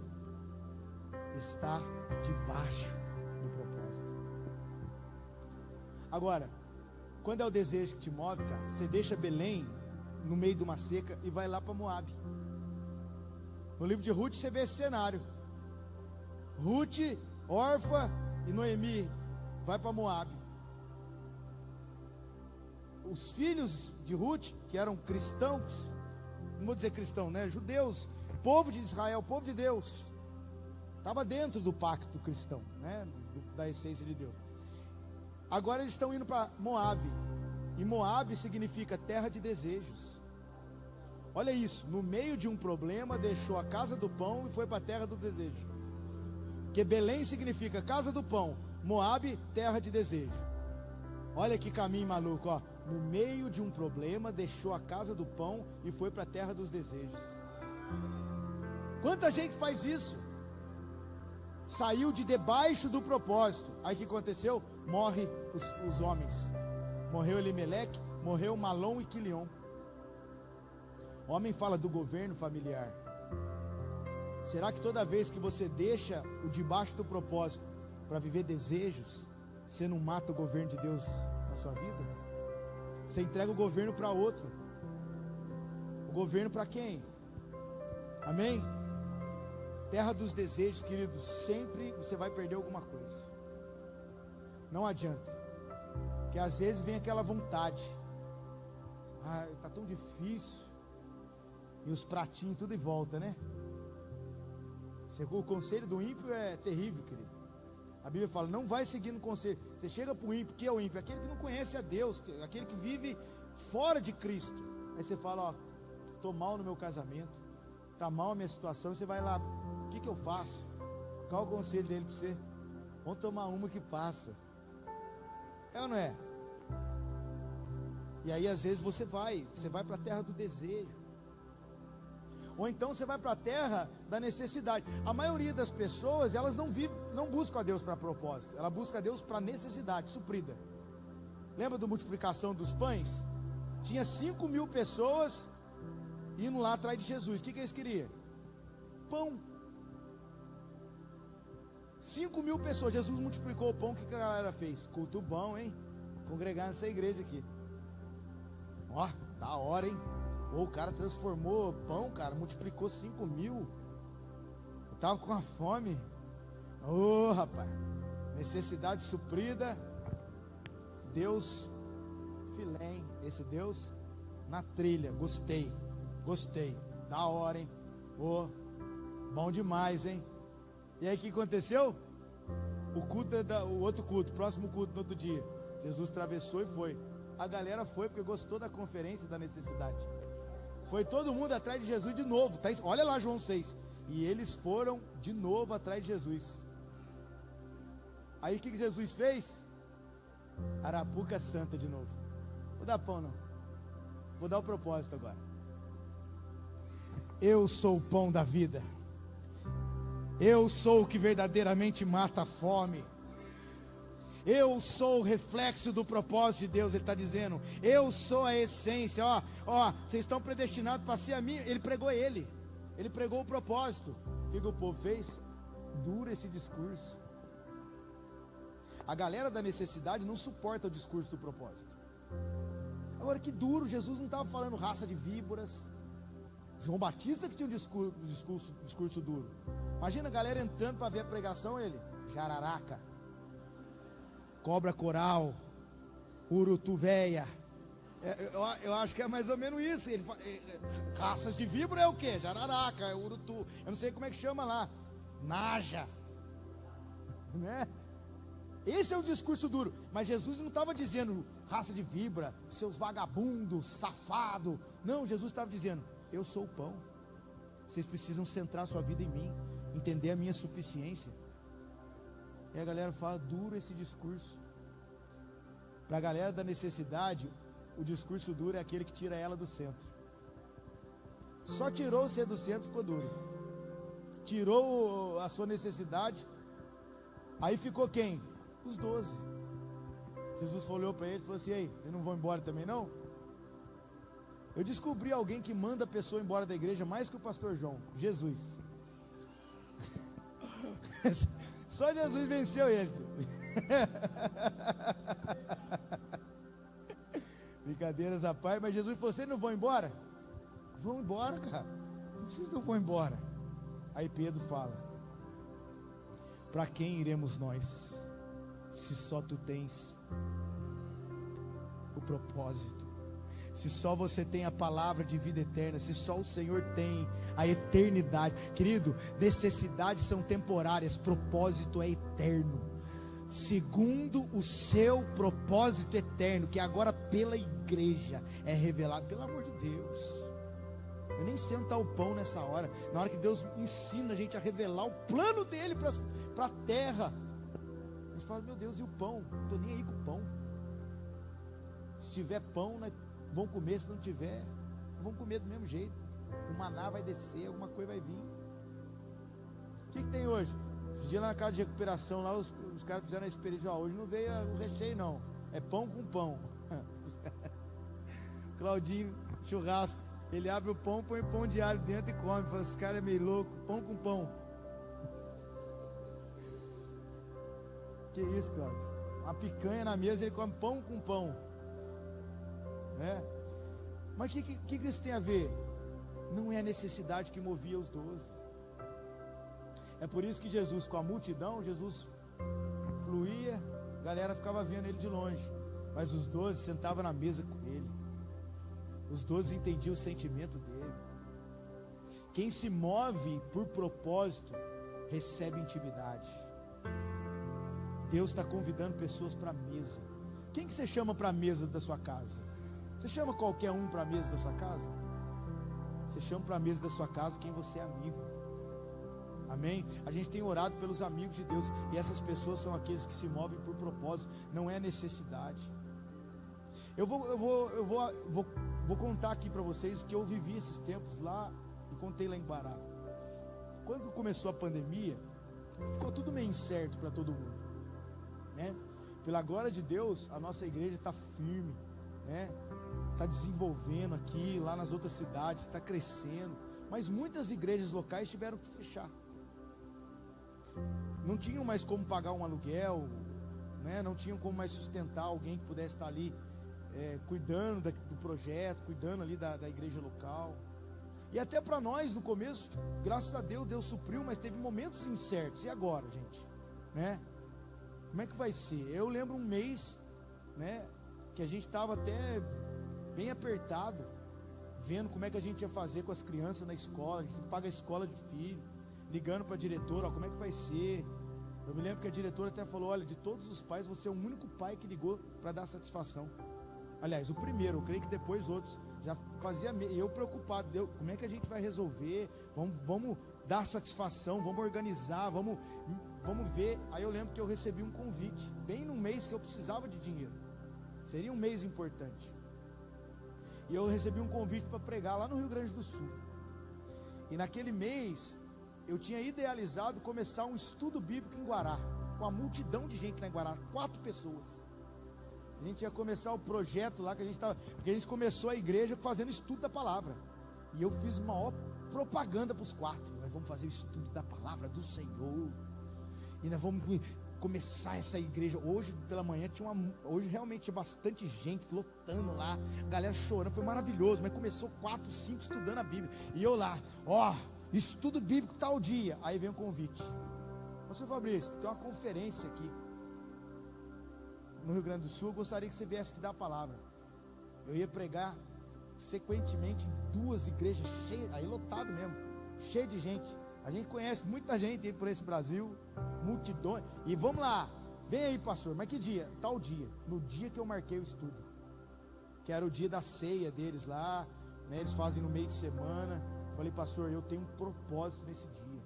Estar debaixo do propósito. Agora, quando é o desejo que te move, cara, você deixa Belém no meio de uma seca e vai lá para Moabe. No livro de Ruth você vê esse cenário. Ruth, órfã, e Noemi vai para Moabe. Os filhos de Ruth, que eram cristãos, não vou dizer cristão, né? Judeus, povo de Israel, povo de Deus, estava dentro do pacto cristão, né? Da essência de Deus. Agora eles estão indo para Moabe. E Moabe significa terra de desejos. Olha isso, no meio de um problema, deixou a casa do pão e foi para a terra do desejo. Porque Belém significa casa do pão, Moabe, terra de desejo. Olha que caminho maluco, ó. No meio de um problema, deixou a casa do pão e foi para a terra dos desejos. Quanta gente faz isso? Saiu de debaixo do propósito. Aí o que aconteceu? Morre os homens. Morreu Elimeleque, morreu Malom e Quilion. O homem fala do governo familiar. Será que toda vez que você deixa o debaixo do propósito para viver desejos, você não mata o governo de Deus na sua vida? Você entrega o governo para outro. O governo para quem? Amém? Terra dos desejos, queridos, sempre você vai perder alguma coisa. Não adianta. Porque às vezes vem aquela vontade. Está tão difícil. E os pratinhos tudo em volta, né? O conselho do ímpio é terrível, querido. A Bíblia fala: não vai seguindo o conselho. Você chega para o ímpio, que é o ímpio? Aquele que não conhece a Deus, aquele que vive fora de Cristo. Aí você fala: estou mal no meu casamento, está mal a minha situação. Você vai lá: o que eu faço? Qual o conselho dele para você? Vamos tomar uma que passa. É ou não é? E aí às vezes você vai para a terra do desejo. Ou então você vai para a terra da necessidade. A maioria das pessoas, elas não buscam a Deus para propósito. Ela busca a Deus para necessidade suprida. Lembra da multiplicação dos pães? Tinha 5.000 pessoas indo lá atrás de Jesus. O que eles queriam? Pão. 5.000 pessoas. Jesus multiplicou o pão. O que a galera fez? Culto bom, hein? Congregar nessa igreja aqui. Ó, da hora, hein? O cara transformou pão, cara, multiplicou 5.000. Eu estava com a fome. Rapaz, necessidade suprida. Deus filé, hein? Esse Deus na trilha. Gostei, da hora, hein? Bom demais, hein? E aí o que aconteceu? O outro culto, próximo culto no outro dia, Jesus atravessou e foi. A galera foi porque gostou da conferência da necessidade. Foi todo mundo atrás de Jesus de novo. Olha lá João 6. E eles foram de novo atrás de Jesus. Aí o que Jesus fez? Arapuca Santa de novo. Vou dar pão não. Vou dar o propósito agora. Eu sou o pão da vida. Eu sou o que verdadeiramente mata a fome. Eu sou o reflexo do propósito de Deus. Ele está dizendo, eu sou a essência. Vocês estão predestinados para ser a mim. Ele pregou ele pregou o propósito. O que o povo fez? Duro esse discurso. A galera da necessidade não suporta o discurso do propósito. Agora, que duro. Jesus não estava falando raça de víboras. João Batista que tinha um discurso duro. Imagina a galera entrando para ver a pregação. Ele, jararaca, cobra coral, urutu véia. Eu acho que é mais ou menos isso. Raças de víbora é o que? Jararaca, é urutu. Eu não sei como é que chama lá. Naja, né? Esse é o discurso duro. Mas Jesus não estava dizendo raça de víbora, seus vagabundos, safado. Não, Jesus estava dizendo, eu sou o pão. Vocês precisam centrar sua vida em mim, entender a minha suficiência. E a galera fala, duro esse discurso. Para a galera da necessidade, o discurso duro é aquele que tira ela do centro. Só tirou você do centro, ficou duro. Tirou a sua necessidade. Aí ficou quem? Os 12. Jesus olhou para ele e falou assim, ei, vocês não vão embora também não? Eu descobri alguém que manda a pessoa embora da igreja mais que o pastor João, Jesus. Só Jesus venceu ele. Brincadeiras à parte, mas Jesus falou, vocês não vão embora? Vão embora, cara. Vocês não vão embora. Aí Pedro fala, para quem iremos nós, se só tu tens o propósito, se só você tem a palavra de vida eterna, se só o Senhor tem a eternidade. Querido, necessidades são temporárias, propósito é eterno, segundo o seu propósito eterno, que agora pela igreja é revelado. Pelo amor de Deus, eu nem sei onde está o pão nessa hora. Na hora que Deus ensina a gente a revelar o plano dele para a terra, a gente fala, meu Deus, e o pão? Não estou nem aí com o pão. Se tiver pão, nós vamos comer. Se não tiver, vamos comer do mesmo jeito. O maná vai descer, alguma coisa vai vir. O que tem hoje? Esse dia lá na casa de recuperação, lá os caras fizeram a experiência, hoje não veio o recheio não, é pão com pão. Claudinho, churrasco, ele abre o pão, põe pão de alho dentro e come. Fala, esse cara é meio louco, pão com pão. Que isso, Cláudio? Uma picanha na mesa, ele come pão com pão, né? Mas o que isso tem a ver? Não é a necessidade que movia os 12. É por isso que Jesus, com a multidão, Jesus fluía, a galera ficava vendo ele de longe, mas os 12 sentavam na mesa com ele. Os 12 entendiam o sentimento dele. Quem se move por propósito recebe intimidade. Deus está convidando pessoas para a mesa. Quem que você chama para a mesa da sua casa? Você chama qualquer um para a mesa da sua casa? Você chama para a mesa da sua casa quem você é amigo. Amém? A gente tem orado pelos amigos de Deus, e essas pessoas são aqueles que se movem por propósito, não é necessidade. Eu vou contar aqui para vocês o que eu vivi esses tempos lá, e contei lá em Guará. Quando começou a pandemia, ficou tudo meio incerto para todo mundo, né? Pela glória de Deus, a nossa igreja está firme, né? Está desenvolvendo aqui, lá nas outras cidades, está crescendo, mas muitas igrejas locais tiveram que fechar. Não tinham mais como pagar um aluguel, né? Não tinham como mais sustentar alguém que pudesse estar ali cuidando do projeto, cuidando ali da igreja local. E até para nós no começo, graças a Deus, Deus supriu, mas teve momentos incertos. E agora, gente, né? Como é que vai ser? Eu lembro um mês, né, que a gente estava até bem apertado, vendo como é que a gente ia fazer com as crianças na escola. A gente paga a escola de filho, ligando para a diretora, como é que vai ser? Eu me lembro que a diretora até falou, olha, de todos os pais, você é o único pai que ligou para dar satisfação. Aliás, o primeiro, eu creio que depois outros já fazia, e eu preocupado, como é que a gente vai resolver? Vamos dar satisfação, vamos organizar, vamos ver. Aí eu lembro que eu recebi um convite, bem no mês que eu precisava de dinheiro, seria um mês importante, e eu recebi um convite para pregar lá no Rio Grande do Sul. E naquele mês eu tinha idealizado começar um estudo bíblico em Guará, com a multidão de gente lá em Guará, 4 pessoas. A gente ia começar o projeto lá, porque a gente começou a igreja fazendo estudo da palavra, e eu fiz maior propaganda para os 4, nós vamos fazer o estudo da palavra do Senhor, e nós vamos começar essa igreja. Hoje pela manhã hoje realmente tinha bastante gente lotando lá, galera chorando, foi maravilhoso, mas começou 4, 5 estudando a Bíblia, e eu lá, estudo bíblico tal dia. Aí vem o convite: Pastor Fabrício, tem uma conferência aqui no Rio Grande do Sul, eu gostaria que você viesse aqui dar a palavra. Eu ia pregar sequentemente em 2 igrejas cheias, aí lotado mesmo, cheio de gente. A gente conhece muita gente aí por esse Brasil, multidões. E vamos lá, vem aí, pastor, mas que dia? Tal dia, no dia que eu marquei o estudo, que era o dia da ceia deles lá, né? Eles fazem no meio de semana. Eu falei: pastor, eu tenho um propósito nesse dia.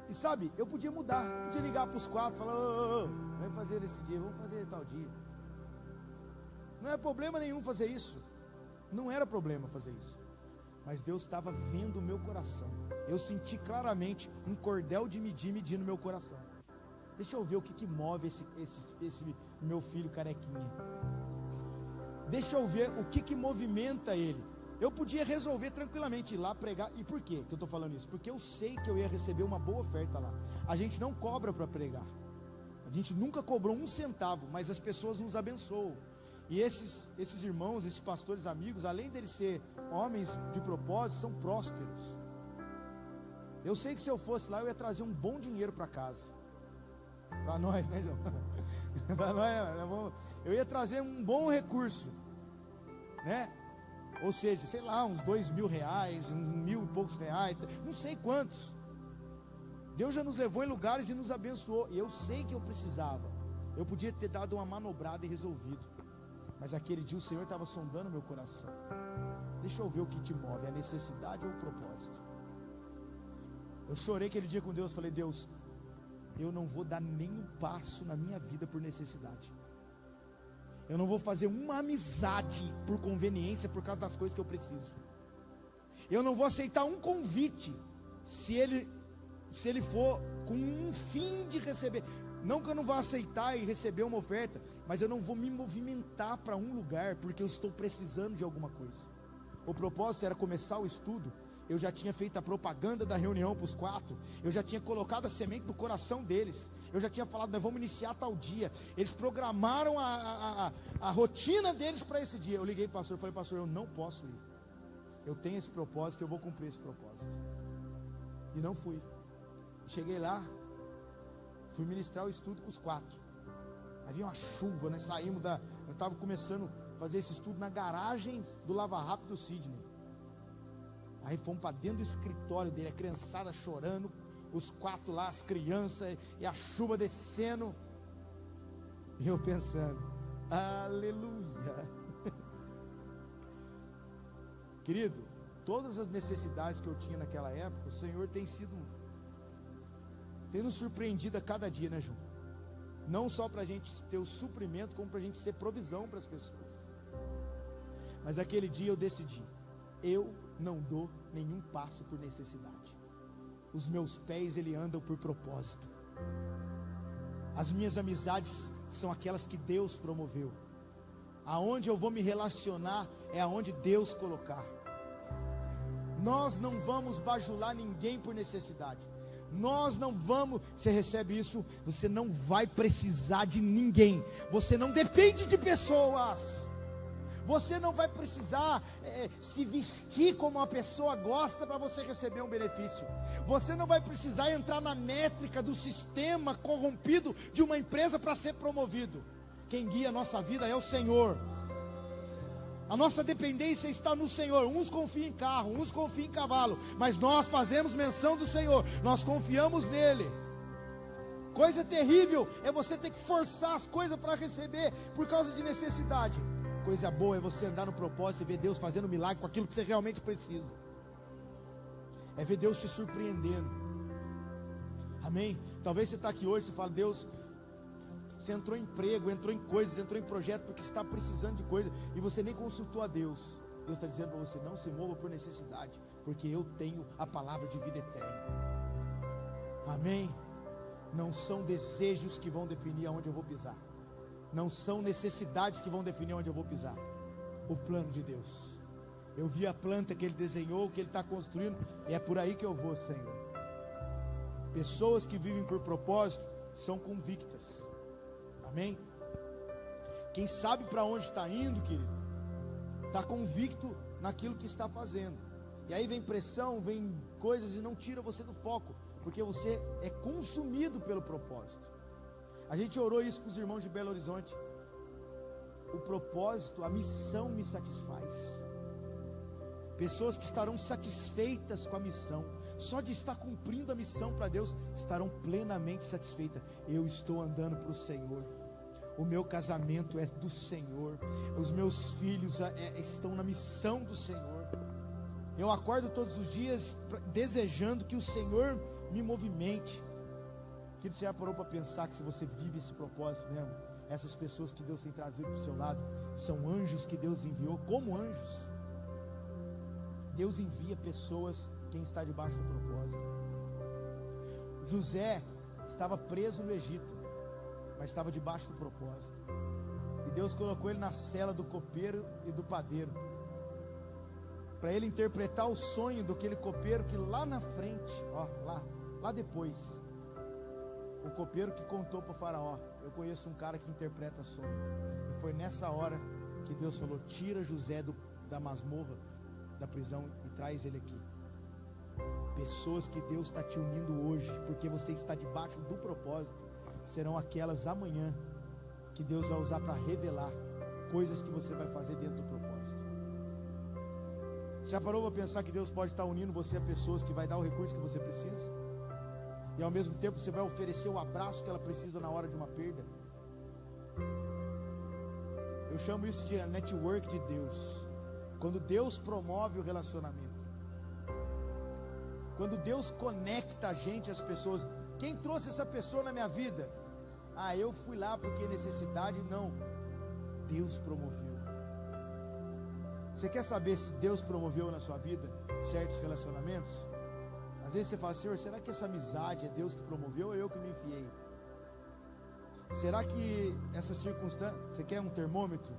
E sabe, eu podia mudar, podia ligar para os 4 e falar: vai fazer nesse dia, vamos fazer tal dia. Não é problema nenhum fazer isso, não era problema fazer isso. Mas Deus estava vendo o meu coração. Eu senti claramente um cordel de medir medindo meu coração. Deixa eu ver o que move esse meu filho carequinha. Deixa eu ver o que movimenta ele. Eu podia resolver tranquilamente ir lá pregar. E por quê que eu estou falando isso? Porque eu sei que eu ia receber uma boa oferta lá. A gente não cobra para pregar, a gente nunca cobrou 1 centavo, mas as pessoas nos abençoam. E esses irmãos, esses pastores amigos, além deles ser homens de propósito, são prósperos. Eu sei que se eu fosse lá, eu ia trazer um bom dinheiro para casa, para nós, né, João? Para nós, eu ia trazer um bom recurso, né? Ou seja, sei lá, uns R$2.000, R$1.000 e poucos reais, não sei quantos. Deus já nos levou em lugares e nos abençoou. E eu sei que eu precisava. Eu podia ter dado uma manobrada e resolvido. Mas aquele dia o Senhor estava sondando meu coração. Deixa eu ver o que te move, a necessidade ou o propósito. Eu chorei aquele dia com Deus, falei: Deus, eu não vou dar nenhum passo na minha vida por necessidade. Eu não vou fazer uma amizade por conveniência, por causa das coisas que eu preciso. Eu não vou aceitar um convite se ele for com um fim de receber. Não que eu não vou aceitar e receber uma oferta, mas eu não vou me movimentar para um lugar porque eu estou precisando de alguma coisa. O propósito era começar o estudo. Eu já tinha feito a propaganda da reunião para os 4. Eu já tinha colocado a semente no coração deles. Eu já tinha falado: nós vamos iniciar tal dia. Eles programaram a rotina deles para esse dia. Eu liguei para o pastor e falei: pastor, eu não posso ir. Eu tenho esse propósito, eu vou cumprir esse propósito. E não fui. Cheguei lá, fui ministrar o estudo com os 4. Havia uma chuva, nós saímos eu estava começando a fazer esse estudo na garagem do Lava Rápido do Sidney. Aí fomos para dentro do escritório dele, a criançada chorando, os 4 lá, as crianças, e a chuva descendo, e eu pensando: aleluia. Querido, todas as necessidades que eu tinha naquela época, o Senhor tem nos surpreendido a cada dia, né, João? Não só para a gente ter o suprimento, como para a gente ser provisão para as pessoas. Mas aquele dia eu decidi: eu não dou nenhum passo por necessidade. Os meus pés, ele andam por propósito. As minhas amizades são aquelas que Deus promoveu. Aonde eu vou me relacionar é aonde Deus colocar. Nós não vamos bajular ninguém por necessidade. Nós não vamos. Você recebe isso, você não vai precisar de ninguém. Você não depende de pessoas. Você não vai precisar se vestir como uma pessoa gosta para você receber um benefício. Você não vai precisar entrar na métrica do sistema corrompido de uma empresa para ser promovido. Quem guia a nossa vida é o Senhor. A nossa dependência está no Senhor. Uns confiam em carro, uns confiam em cavalo, mas nós fazemos menção do Senhor. Nós confiamos nele. Coisa terrível é você ter que forçar as coisas para receber por causa de necessidade. Coisa boa é você andar no propósito e ver Deus fazendo milagre com aquilo que você realmente precisa. É ver Deus te surpreendendo. Amém? Talvez você está aqui hoje e fala: Deus, você entrou em emprego, entrou em coisas, entrou em projeto porque você está precisando de coisa e você nem consultou a Deus. Deus está dizendo para você: não se mova por necessidade, porque eu tenho a palavra de vida eterna. Amém? Não são desejos que vão definir aonde eu vou pisar, não são necessidades que vão definir onde eu vou pisar. O plano de Deus. Eu vi a planta que Ele desenhou, que Ele está construindo, e é por aí que eu vou, Senhor. Pessoas que vivem por propósito são convictas. Amém? Quem sabe para onde está indo, querido, está convicto naquilo que está fazendo. E aí vem pressão, vem coisas e não tira você do foco, porque você é consumido pelo propósito. A gente orou isso com os irmãos de Belo Horizonte. O propósito, a missão me satisfaz. Pessoas que estarão satisfeitas com a missão, só de estar cumprindo a missão para Deus, estarão plenamente satisfeitas. Eu estou andando para o Senhor, o meu casamento é do Senhor, os meus filhos estão na missão do Senhor. Eu acordo todos os dias desejando que o Senhor me movimente. Que você já parou para pensar que se você vive esse propósito mesmo, essas pessoas que Deus tem trazido para o seu lado são anjos que Deus enviou como anjos. Deus envia pessoas, quem está debaixo do propósito. José estava preso no Egito, mas estava debaixo do propósito. E Deus colocou ele na cela do copeiro e do padeiro, para ele interpretar o sonho daquele copeiro que lá na frente, lá depois, o copeiro que contou para o faraó: eu conheço um cara que interpreta sonho. E foi nessa hora que Deus falou: tira José da masmorra, da prisão, e traz ele aqui. Pessoas que Deus está te unindo hoje, porque você está debaixo do propósito, serão aquelas amanhã que Deus vai usar para revelar coisas que você vai fazer dentro do propósito. Você já parou para pensar que Deus pode estar unindo você a pessoas que vai dar o recurso que você precisa, e ao mesmo tempo você vai oferecer o abraço que ela precisa na hora de uma perda? Eu chamo isso de network de Deus. Quando Deus promove o relacionamento, quando Deus conecta a gente às pessoas. Quem trouxe essa pessoa na minha vida? Eu fui lá porque necessidade. Não, Deus promoveu. Você quer saber se Deus promoveu na sua vida certos relacionamentos? Às vezes você fala: Senhor, será que essa amizade é Deus que promoveu ou eu que me enfiei? Será que essa circunstância... Você quer um termômetro?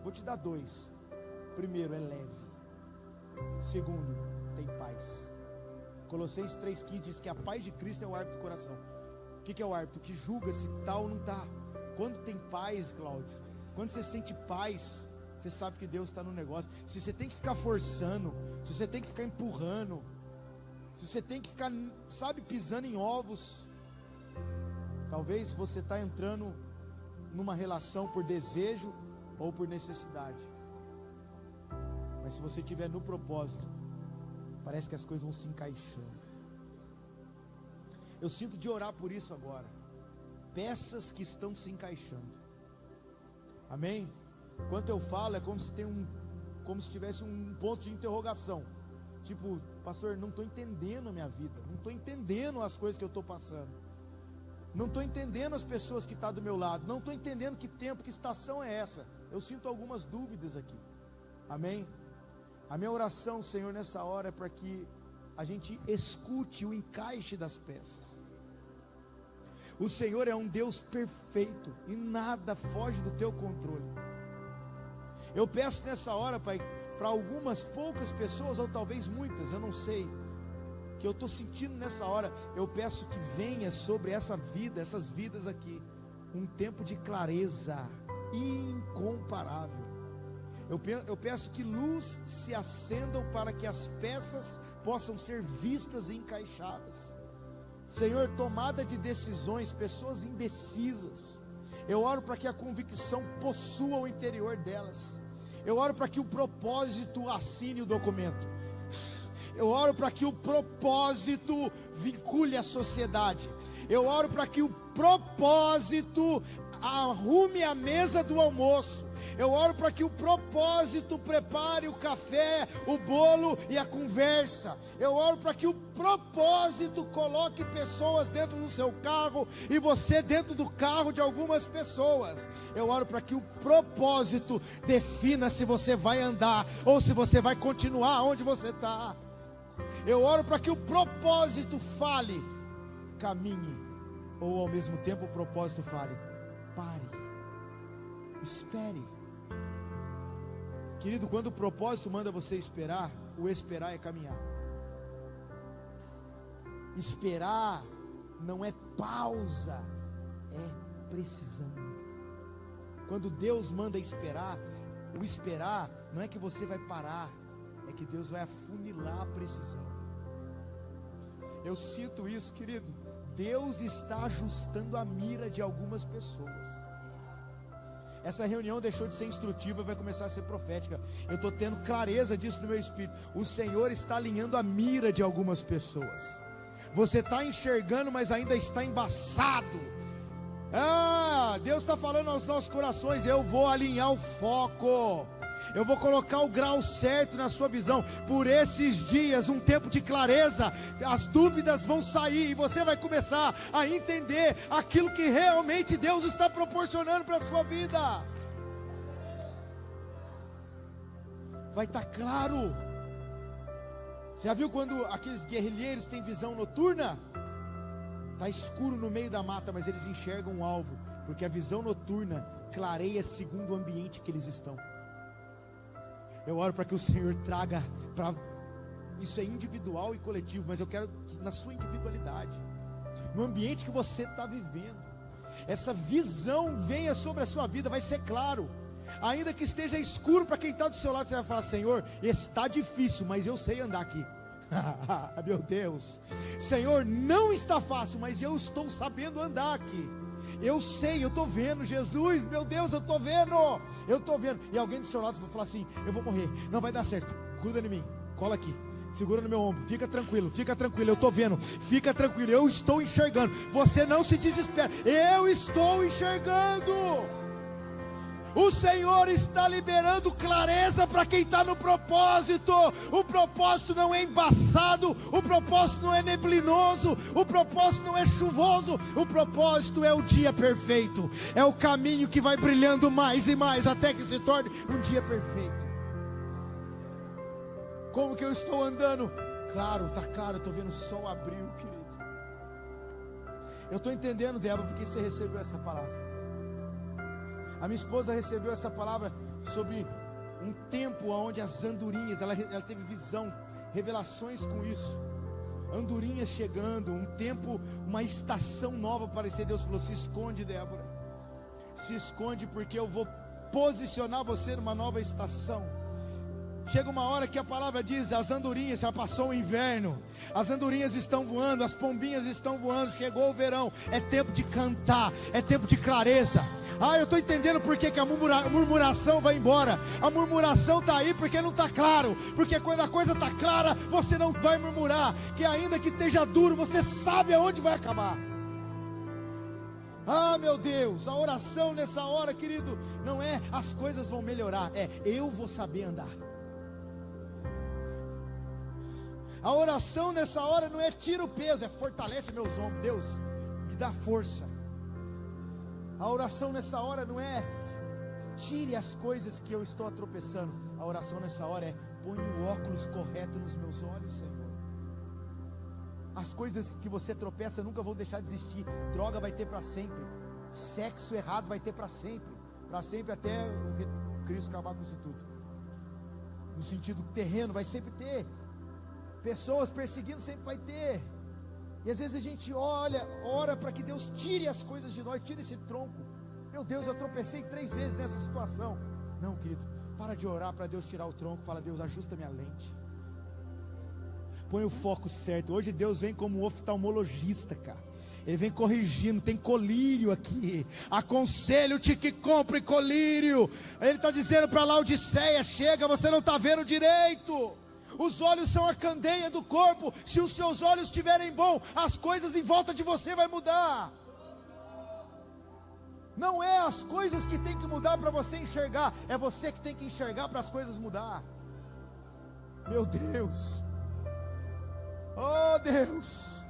Vou te dar 2. Primeiro, é leve. Segundo, tem paz. Colossenses 3,15 diz que a paz de Cristo é o árbitro do coração. O que é o árbitro? Que julga se tal ou não está. Quando tem paz, Cláudio, quando você sente paz, você sabe que Deus está no negócio. Se você tem que ficar forçando, se você tem que ficar empurrando, se você tem que ficar, pisando em ovos, talvez você está entrando numa relação por desejo ou por necessidade. Mas se você estiver no propósito, parece que as coisas vão se encaixando. Eu sinto de orar por isso agora. Peças que estão se encaixando. Amém? Enquanto eu falo, é como se tivesse um ponto de interrogação. Tipo: pastor, não estou entendendo a minha vida, não estou entendendo as coisas que eu estou passando, não estou entendendo as pessoas que estão do meu lado, não estou entendendo que tempo, que estação é essa. Eu sinto algumas dúvidas aqui. Amém? A minha oração, Senhor, nessa hora é para que a gente escute o encaixe das peças. O Senhor é um Deus perfeito e nada foge do teu controle. Eu peço nessa hora, Pai, para algumas poucas pessoas, ou talvez muitas, eu não sei, que eu estou sentindo nessa hora, eu peço que venha sobre essa vida, essas vidas aqui, um tempo de clareza incomparável. Eu peço que luz se acendam para que as peças possam ser vistas e encaixadas. Senhor, tomada de decisões, pessoas indecisas, eu oro para que a convicção possua o interior delas. Eu oro para que o propósito assine o documento. Eu oro para que o propósito vincule a sociedade. Eu oro para que o propósito arrume a mesa do almoço. Eu oro para que o propósito prepare o café, o bolo e a conversa. Eu oro para que o propósito coloque pessoas dentro do seu carro e você dentro do carro de algumas pessoas. Eu oro para que o propósito defina se você vai andar ou se você vai continuar onde você está. Eu oro para que o propósito fale, caminhe, ou ao mesmo tempo o propósito fale, pare, espere. Querido, quando o propósito manda você esperar, o esperar é caminhar. Esperar não é pausa, é precisão. Quando Deus manda esperar, o esperar não é que você vai parar, é que Deus vai afunilar a precisão. Eu sinto isso, querido. Deus está ajustando a mira de algumas pessoas. Essa reunião deixou de ser instrutiva e vai começar a ser profética. Eu estou tendo clareza disso no meu espírito. O Senhor está alinhando a mira de algumas pessoas. Você está enxergando, mas ainda está embaçado. Deus está falando aos nossos corações: eu vou alinhar o foco, eu vou colocar o grau certo na sua visão. Por esses dias, um tempo de clareza, as dúvidas vão sair e você vai começar a entender aquilo que realmente Deus está proporcionando para a sua vida. Vai estar claro. Você já viu quando aqueles guerrilheiros têm visão noturna? Está escuro no meio da mata, mas eles enxergam o alvo, porque a visão noturna clareia segundo o ambiente que eles estão. Eu oro para que o Senhor traga para... Isso é individual e coletivo, mas eu quero que na sua individualidade, no ambiente que você está vivendo, essa visão venha sobre a sua vida. Vai ser claro, ainda que esteja escuro para quem está do seu lado. Você vai falar: Senhor, está difícil, mas eu sei andar aqui. Meu Deus, Senhor, não está fácil, mas eu estou sabendo andar aqui. Eu sei, eu estou vendo, Jesus, meu Deus, eu estou vendo. E alguém do seu lado vai falar assim: eu vou morrer, não vai dar certo. Gruda em mim, cola aqui, segura no meu ombro, fica tranquilo, eu estou vendo, fica tranquilo, eu estou enxergando. Você não se desespera, eu estou enxergando. O Senhor está liberando clareza para quem está no propósito. O propósito não é embaçado, o propósito não é neblinoso, o propósito não é chuvoso. O propósito é o dia perfeito, é o caminho que vai brilhando mais e mais até que se torne um dia perfeito. Como que eu estou andando? Claro, está claro, eu estou vendo o sol abrir, querido. Eu estou entendendo, Débora, porque você recebeu essa palavra. A minha esposa recebeu essa palavra sobre um tempo onde as andorinhas, ela teve visão, revelações com isso. Andorinhas chegando, um tempo, uma estação nova aparecer. Deus falou: se esconde, Débora, se esconde, porque eu vou posicionar você numa nova estação. Chega uma hora que a palavra diz: as andorinhas, já passou o inverno, as andorinhas estão voando, as pombinhas estão voando, chegou o verão, é tempo de cantar, é tempo de clareza. Eu estou entendendo porque que a murmuração vai embora. A murmuração está aí porque não está claro. Porque quando a coisa está clara, você não vai murmurar. Que ainda que esteja duro, você sabe aonde vai acabar. Meu Deus, a oração nessa hora, querido, não é as coisas vão melhorar, é eu vou saber andar. A oração nessa hora não é tira o peso, é fortalece meus ombros. Deus, me dá força. A oração nessa hora não é tire as coisas que eu estou tropeçando. A oração nessa hora é põe o óculos correto nos meus olhos, Senhor. As coisas que você tropeça nunca vão deixar de existir. Droga vai ter para sempre, sexo errado vai ter para sempre até o Cristo acabar com isso tudo. No sentido terreno vai sempre ter. Pessoas perseguindo sempre vai ter. E às vezes a gente ora para que Deus tire as coisas de nós, tire esse tronco. Meu Deus, eu tropecei 3 vezes nessa situação. Não, querido, para de orar para Deus tirar o tronco. Fala: Deus, ajusta minha lente, põe o foco certo. Hoje Deus vem como um oftalmologista, cara. Ele vem corrigindo, tem colírio aqui. Aconselho-te que compre colírio. Ele está dizendo para Laodiceia: chega, você não está vendo direito. Os olhos são a candeia do corpo. Se os seus olhos estiverem bons, as coisas em volta de você vai mudar. Não é as coisas que tem que mudar para você enxergar, é você que tem que enxergar para as coisas mudar. Meu Deus, oh Deus,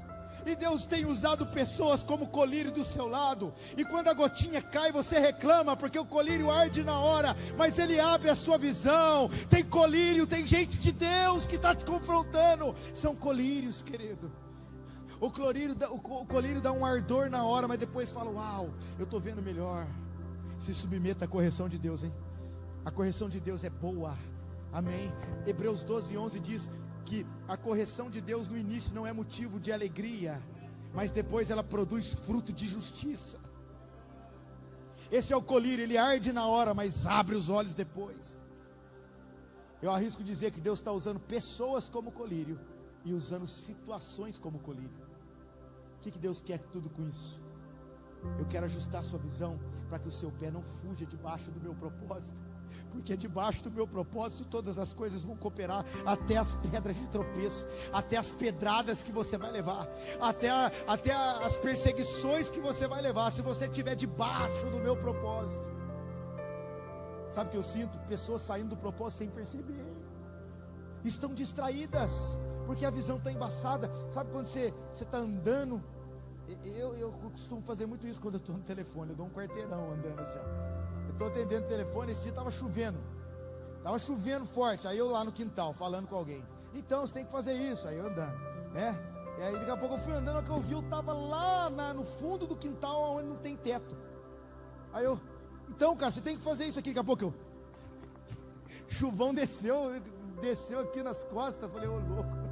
e Deus tem usado pessoas como colírio do seu lado, e quando a gotinha cai você reclama, porque o colírio arde na hora, mas ele abre a sua visão. Tem colírio, tem gente de Deus que está te confrontando, são colírios, querido. O colírio dá um ardor na hora, mas depois fala: uau, eu estou vendo melhor. Se submeta à correção de Deus, hein? A correção de Deus é boa, amém? Hebreus 12:11 diz que a correção de Deus no início não é motivo de alegria, mas depois ela produz fruto de justiça. Esse é o colírio, ele arde na hora, mas abre os olhos depois. Eu arrisco dizer que Deus está usando pessoas como colírio e usando situações como colírio. O que Deus quer tudo com isso? Eu quero ajustar a sua visão para que o seu pé não fuja debaixo do meu propósito, porque debaixo do meu propósito todas as coisas vão cooperar, até as pedras de tropeço, até as pedradas que você vai levar, até as perseguições que você vai levar, se você estiver debaixo do meu propósito. Sabe o que eu sinto? Pessoas saindo do propósito sem perceber, estão distraídas, porque a visão está embaçada. Sabe quando você está andando? Eu costumo fazer muito isso quando eu estou no telefone. Eu dou um quarteirão andando assim, ó. Eu estou atendendo o telefone. Esse dia estava chovendo forte. Aí eu lá no quintal falando com alguém: então você tem que fazer isso. Aí eu andando, né? E aí daqui a pouco eu fui andando, que eu vi, eu estava lá no fundo do quintal, onde não tem teto. Aí eu: então cara, você tem que fazer isso aqui. Daqui a pouco eu chuvão desceu aqui nas costas. Eu falei: ô louco.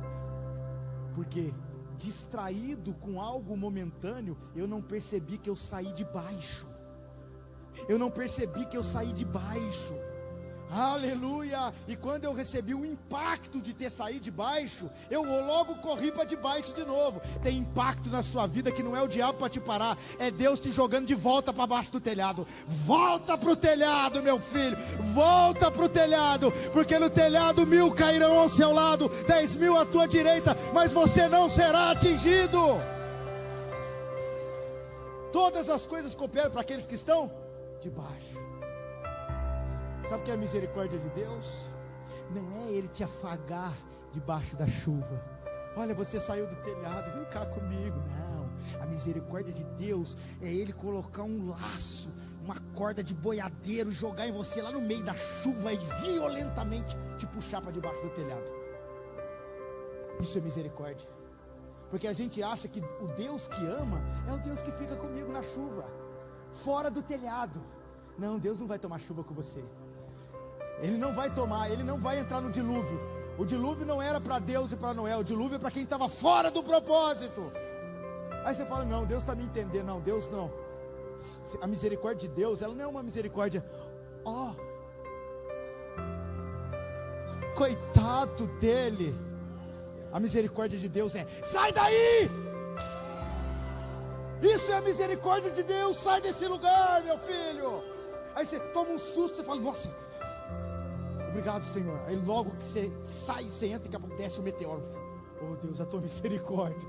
Porque distraído com algo momentâneo, eu não percebi que eu saí de baixo. Aleluia. E quando eu recebi o impacto de ter saído de baixo, eu logo corri para debaixo de novo. Tem impacto na sua vida que não é o diabo para te parar, é Deus te jogando de volta para baixo do telhado. Volta para o telhado, meu filho, volta para o telhado, porque no telhado 1000 cairão ao seu lado, 10.000 à tua direita, mas você não será atingido. Todas as coisas cooperam para aqueles que estão debaixo. Sabe o que é a misericórdia de Deus? Não é Ele te afagar debaixo da chuva. Olha, você saiu do telhado, vem cá comigo. Não, a misericórdia de Deus é Ele colocar um laço, uma corda de boiadeiro, jogar em você lá no meio da chuva e violentamente te puxar para debaixo do telhado. Isso é misericórdia. Porque a gente acha que o Deus que ama é o Deus que fica comigo na chuva, fora do telhado. Não, Deus não vai tomar chuva com você. Ele não vai tomar, Ele não vai entrar no dilúvio. O dilúvio não era para Deus e para Noé, o dilúvio é para quem estava fora do propósito. Aí você fala: não, Deus está me entendendo. Não, Deus não. A misericórdia de Deus, ela não é uma misericórdia, coitado dele. A misericórdia de Deus é: sai daí! Isso é a misericórdia de Deus. Sai desse lugar, meu filho. Aí você toma um susto e fala: nossa, obrigado, Senhor. Aí logo que você sai, você entra, daqui a pouco desce o meteoro. Oh Deus, a tua misericórdia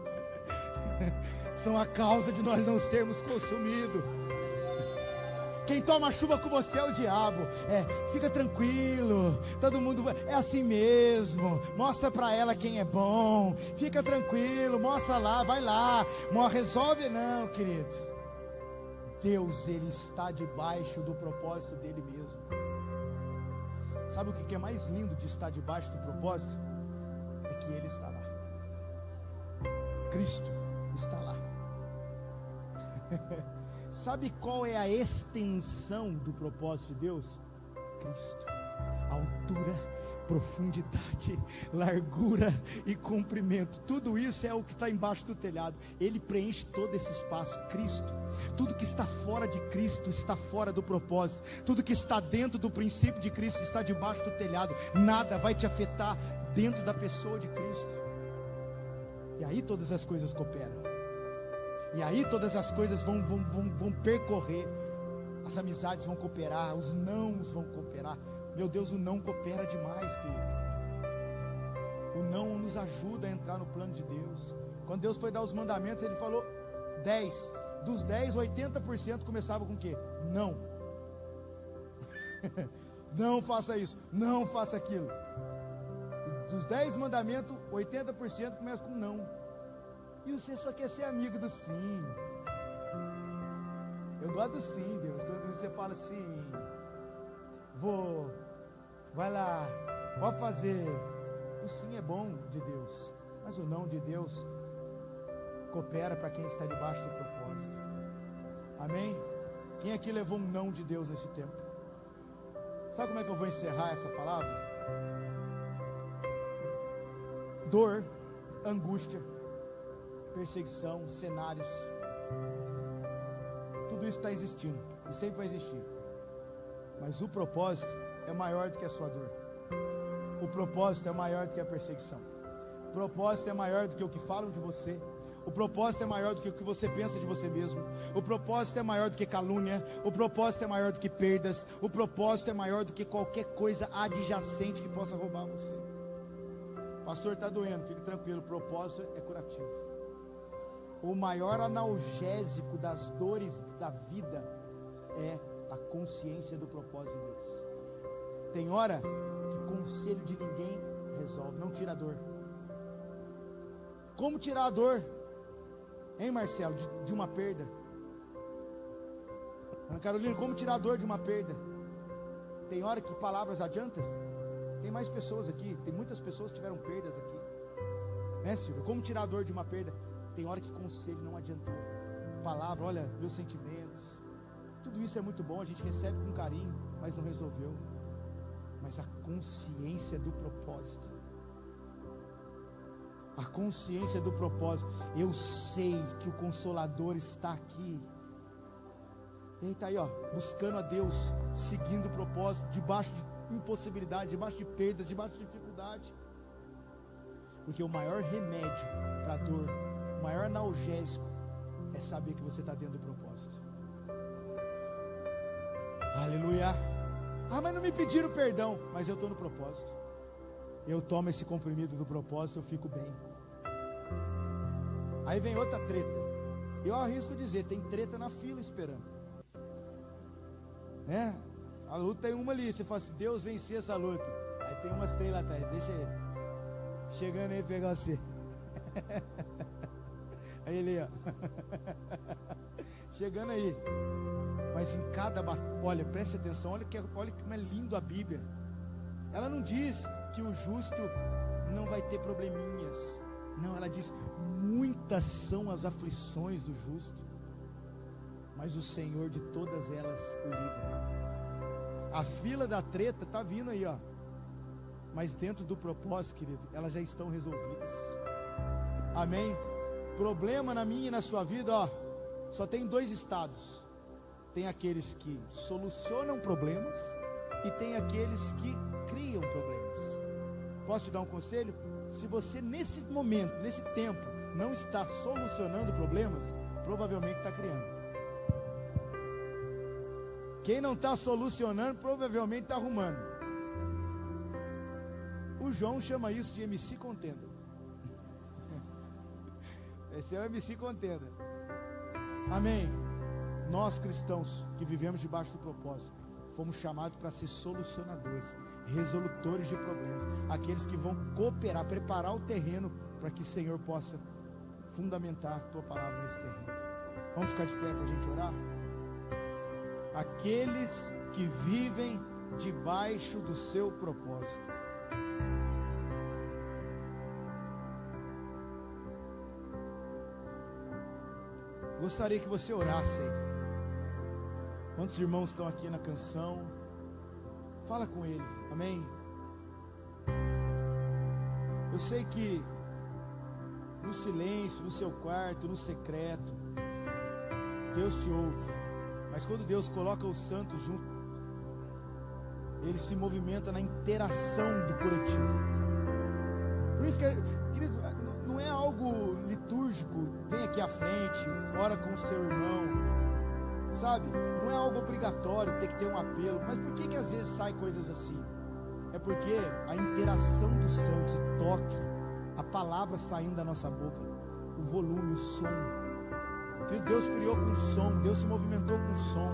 são a causa de nós não sermos consumidos. Quem toma chuva com você é o diabo. Fica tranquilo, todo mundo é assim mesmo. Mostra para ela quem é bom. Fica tranquilo, mostra lá, vai lá. Resolve. Não, querido. Deus, Ele está debaixo do propósito dEle mesmo. Sabe o que é mais lindo de estar debaixo do propósito? É que Ele está lá. Cristo está lá. Sabe qual é a extensão do propósito de Deus? Cristo. Altura, profundidade, largura e comprimento. Tudo isso é o que está embaixo do telhado. Ele preenche todo esse espaço. Cristo. Tudo que está fora de Cristo está fora do propósito. Tudo que está dentro do princípio de Cristo está debaixo do telhado. Nada vai te afetar dentro da pessoa de Cristo. E aí todas as coisas cooperam. E aí todas as coisas vão percorrer. As amizades vão cooperar, os nãos vão cooperar. Meu Deus, o não coopera demais, querido. O não nos ajuda a entrar no plano de Deus. Quando Deus foi dar os mandamentos, Ele falou 10. Dos 10, 80% começava com o quê? Não. Não faça isso, não faça aquilo. Dos 10 mandamentos, 80% começa com não. E você só quer ser amigo do sim. Eu gosto do sim, Deus. Quando você fala assim, vai lá, pode fazer. O sim é bom de Deus, mas o não de Deus coopera para quem está debaixo do propósito. Amém? Quem aqui levou um não de Deus nesse tempo? Sabe como é que eu vou encerrar essa palavra? Dor, angústia, perseguição, cenários, tudo isso está existindo e sempre vai existir. Mas o propósito é maior do que a sua dor. O propósito é maior do que a perseguição. O propósito é maior do que o que falam de você. O propósito é maior do que o que você pensa de você mesmo. O propósito é maior do que calúnia. O propósito é maior do que perdas. O propósito é maior do que qualquer coisa adjacente que possa roubar você. Pastor, está doendo, fique tranquilo. O propósito é curativo. O maior analgésico das dores da vida é a consciência do propósito de Deus. Tem hora que conselho de ninguém resolve, não tira a dor. Como tirar a dor? Hein, Marcelo, de uma perda? Ana Carolina, como tirar a dor de uma perda? Tem hora que palavras adiantam? Tem mais pessoas aqui, tem muitas pessoas que tiveram perdas aqui, né, Silvia? Como tirar a dor de uma perda? Tem hora que conselho não adiantou. Palavra, olha, meus sentimentos, tudo isso é muito bom, a gente recebe com carinho, mas não resolveu. Mas a consciência do propósito, a consciência do propósito. Eu sei que o Consolador está aqui. Ele está aí, ó, buscando a Deus, seguindo o propósito, debaixo de impossibilidade, debaixo de perdas, debaixo de dificuldade. Porque o maior remédio para a dor, o maior analgésico, é saber que você está dentro do propósito. Aleluia. Ah, mas não me pediram perdão. Mas eu estou no propósito. Eu tomo esse comprimido do propósito, eu fico bem. Aí vem outra treta. Eu arrisco dizer, tem treta na fila esperando. Né? A luta tem uma ali. Você fala assim, Deus vencer essa luta. Aí tem umas 3 lá atrás, deixa ele chegando aí pegar você. Aí ele, ó. Chegando aí. Mas em cada olha, preste atenção, olha como é lindo a Bíblia. Ela não diz que o justo não vai ter probleminhas. Não, ela diz, muitas são as aflições do justo, mas o Senhor de todas elas o livra. A fila da treta está vindo aí, ó. Mas dentro do propósito, querido, elas já estão resolvidas. Amém? Problema na minha e na sua vida, ó, só tem 2 estados. Tem aqueles que solucionam problemas e tem aqueles que criam problemas. Posso te dar um conselho? Se você nesse momento, nesse tempo, não está solucionando problemas, provavelmente está criando. Quem não está solucionando, provavelmente está arrumando. O João chama isso de MC Contenda. Esse é o MC Contenda. Amém. Nós cristãos que vivemos debaixo do propósito, fomos chamados para ser solucionadores, resolutores de problemas, aqueles que vão cooperar, preparar o terreno para que o Senhor possa fundamentar a tua palavra nesse terreno. Vamos ficar de pé para a gente orar? Aqueles que vivem debaixo do seu propósito. Gostaria que você orasse aí. Quantos irmãos estão aqui na canção? Fala com ele, amém? Eu sei que no silêncio, no seu quarto, no secreto, Deus te ouve. Mas quando Deus coloca os santos junto, Ele se movimenta na interação do coletivo. Por isso que, querido, não é algo litúrgico. Vem aqui à frente, ora com o seu irmão, sabe? Não é algo obrigatório, ter que ter um apelo. Mas por que às vezes sai coisas assim? É porque a interação dos santos, o toque, a palavra saindo da nossa boca, o volume, o som, Querido, Deus criou com som, Deus se movimentou com som,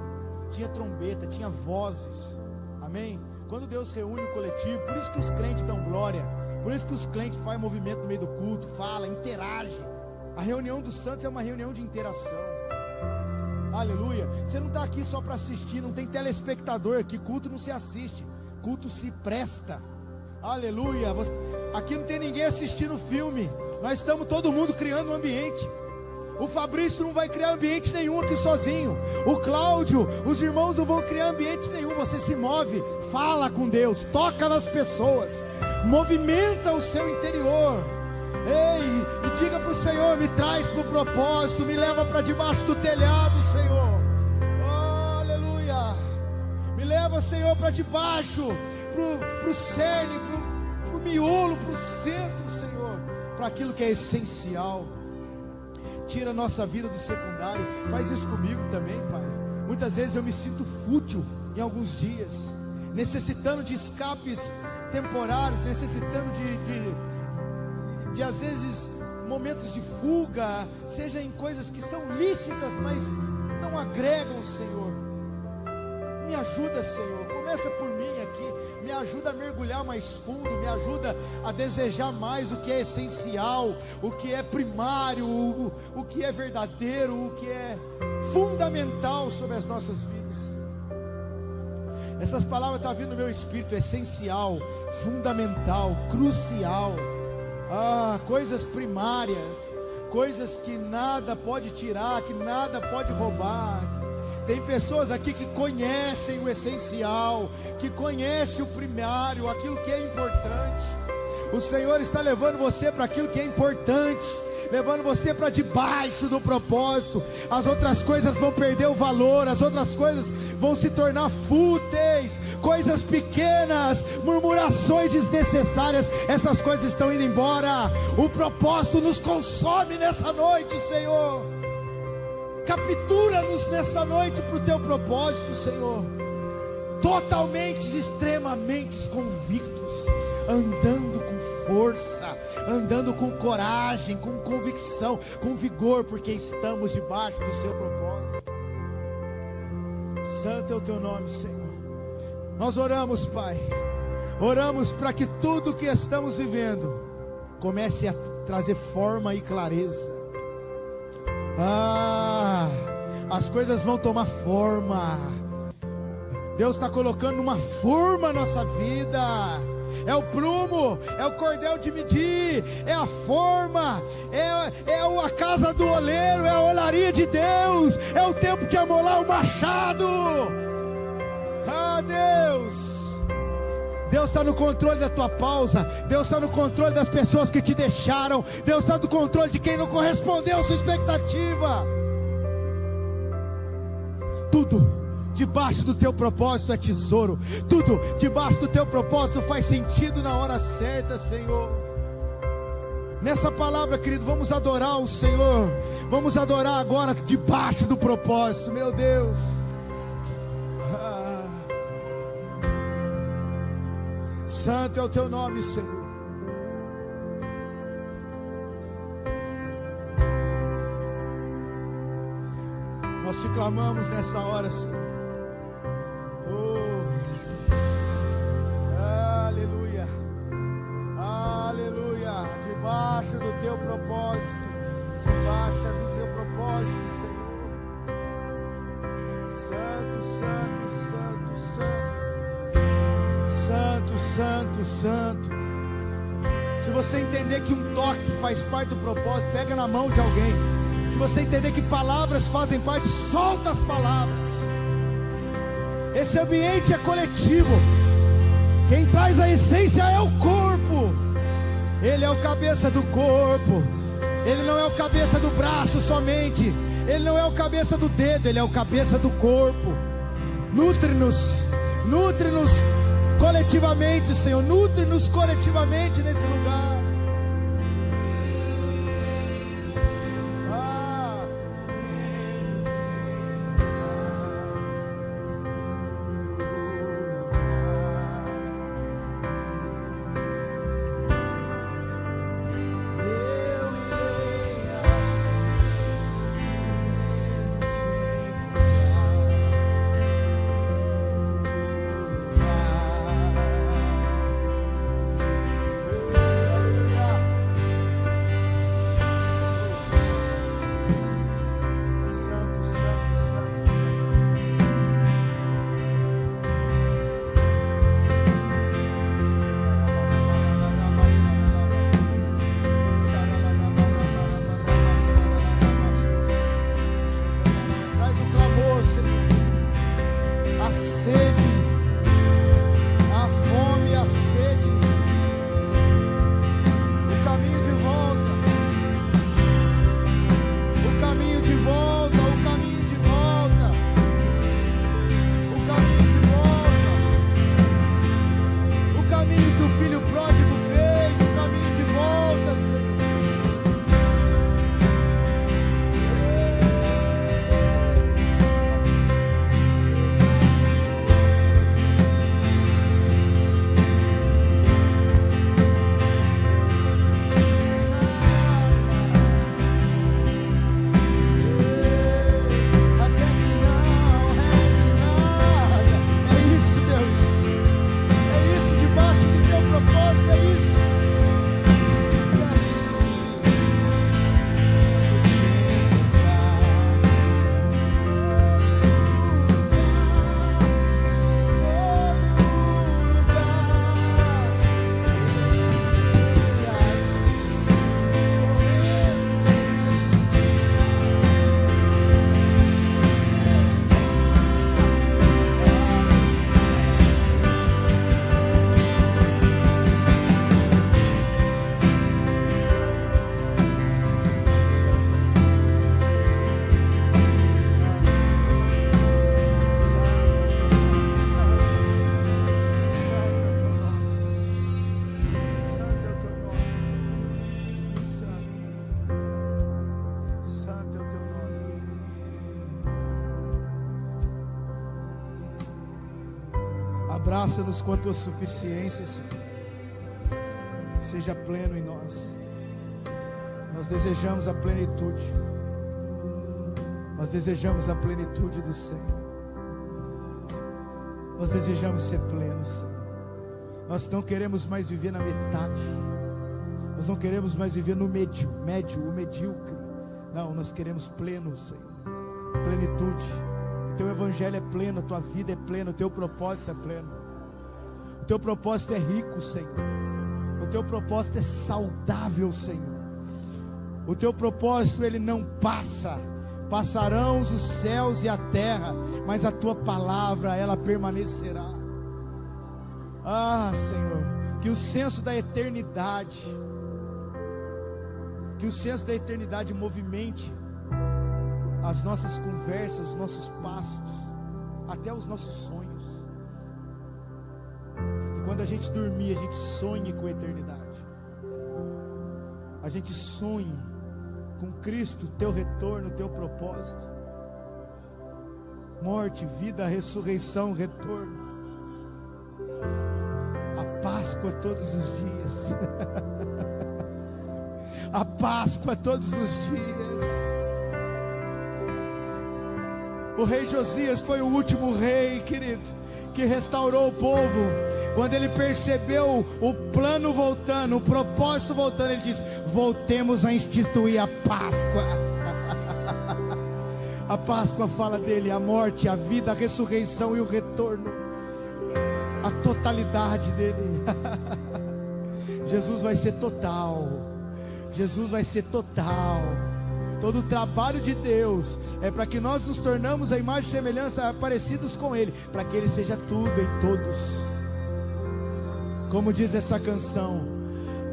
tinha trombeta, tinha vozes, amém? Quando Deus reúne o coletivo, por isso que os crentes dão glória, por isso que os crentes fazem movimento no meio do culto, fala, interage. A reunião dos santos é uma reunião de interação. Aleluia. Você não está aqui só para assistir, não tem telespectador aqui, culto não se assiste, culto se presta. Aleluia. Aqui não tem ninguém assistindo filme, nós estamos todo mundo criando um ambiente. O Fabrício não vai criar ambiente nenhum aqui sozinho, o Cláudio, os irmãos não vão criar ambiente nenhum. Você se move, fala com Deus, toca nas pessoas, movimenta o seu interior. Ei, e diga para o Senhor: me traz para o propósito, me leva para debaixo do telhado, Senhor. Oh, aleluia. Me leva, Senhor, para debaixo, para o cerne, para o miolo, para o centro, Senhor, para aquilo que é essencial. Tira a nossa vida do secundário. Faz isso comigo também, Pai. Muitas vezes eu me sinto fútil em alguns dias, necessitando de escapes temporários, necessitando de às vezes momentos de fuga, seja em coisas que são lícitas, mas não agregam, Senhor. Me ajuda, Senhor, começa por mim aqui, me ajuda a mergulhar mais fundo, me ajuda a desejar mais o que é essencial, o que é primário, o que é verdadeiro, o que é fundamental sobre as nossas vidas. Essas palavras estão vindo no meu espírito: essencial, fundamental, crucial. Coisas primárias, coisas que nada pode tirar, que nada pode roubar. Tem pessoas aqui que conhecem o essencial, que conhecem o primário, aquilo que é importante. O Senhor está levando você para aquilo que é importante, levando você para debaixo do propósito. As outras coisas vão perder o valor, as outras coisas vão se tornar fúteis, coisas pequenas, murmurações desnecessárias, essas coisas estão indo embora. O propósito nos consome nessa noite, Senhor. Captura-nos nessa noite para o teu propósito, Senhor. Totalmente, extremamente convictos, andando com força, andando com coragem, com convicção, com vigor, porque estamos debaixo do seu propósito. Santo é o teu nome, Senhor. Nós oramos, Pai, oramos para que tudo que estamos vivendo comece a trazer forma e clareza. As coisas vão tomar forma. Deus está colocando uma forma na nossa vida. É o prumo, é o cordel de medir, é a forma, é a casa do oleiro, é a olaria de Deus, é o tempo de amolar o machado. Deus está no controle da tua pausa, Deus está no controle das pessoas que te deixaram, Deus está no controle de quem não correspondeu à sua expectativa. Tudo debaixo do teu propósito é tesouro, tudo debaixo do teu propósito faz sentido na hora certa, Senhor. Nessa palavra, querido, vamos adorar o Senhor, vamos adorar agora debaixo do propósito, meu Deus. Santo é o teu nome, Senhor. Nós te clamamos nessa hora, Senhor. Aleluia, aleluia. Debaixo do teu propósito, debaixo do teu propósito, Senhor. Santo, santo, santo, santo. Santo, santo, santo. Se você entender que um toque faz parte do propósito, pega na mão de alguém. Se você entender que palavras fazem parte, solta as palavras. Esse ambiente é coletivo. Quem traz a essência é o corpo. Ele é o cabeça do corpo. Ele não é o cabeça do braço somente. Ele não é o cabeça do dedo. Ele é o cabeça do corpo. Nutre-nos, nutre-nos coletivamente, Senhor, nutre-nos coletivamente nesse lugar. Abraça-nos com a tua suficiência, Senhor. Seja pleno em nós. Nós desejamos a plenitude. Nós desejamos a plenitude do Senhor. Nós desejamos ser plenos, Senhor. Nós não queremos mais viver na metade. Nós não queremos mais viver no médio, o medíocre. Não, nós queremos pleno, Senhor. Plenitude. O teu evangelho é pleno, a tua vida é plena, o teu propósito é pleno. O teu propósito é rico, Senhor. O teu propósito é saudável, Senhor. O teu propósito, ele não passa. Passarão os céus e a terra, mas a tua palavra, ela permanecerá. Ah, Senhor, que o senso da eternidade, movimente as nossas conversas, os nossos passos, até os nossos sonhos. Que quando a gente dormir, a gente sonhe com a eternidade. A gente sonhe com Cristo, teu retorno, teu propósito. Morte, vida, ressurreição, retorno. A Páscoa todos os dias. A Páscoa todos os dias. O rei Josias foi o último rei, querido, que restaurou o povo. Quando ele percebeu o plano voltando, o propósito voltando, ele disse: voltemos a instituir a Páscoa. A Páscoa fala dele, a morte, a vida, a ressurreição e o retorno, a totalidade dele. Jesus vai ser total. Jesus vai ser total. Todo o trabalho de Deus é para que nós nos tornamos a imagem e semelhança parecidos com Ele, para que Ele seja tudo em todos. Como diz essa canção: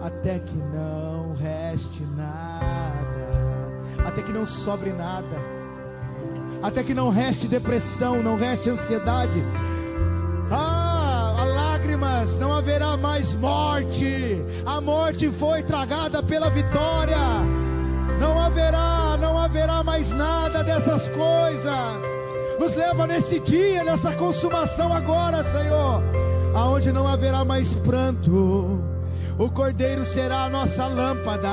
até que não reste nada, até que não sobre nada, até que não reste depressão, não reste ansiedade. Lágrimas, não haverá mais morte. A morte foi tragada pela vitória. Não haverá mais nada dessas coisas. Nos leva nesse dia, nessa consumação agora, Senhor, aonde não haverá mais pranto. O Cordeiro será a nossa lâmpada.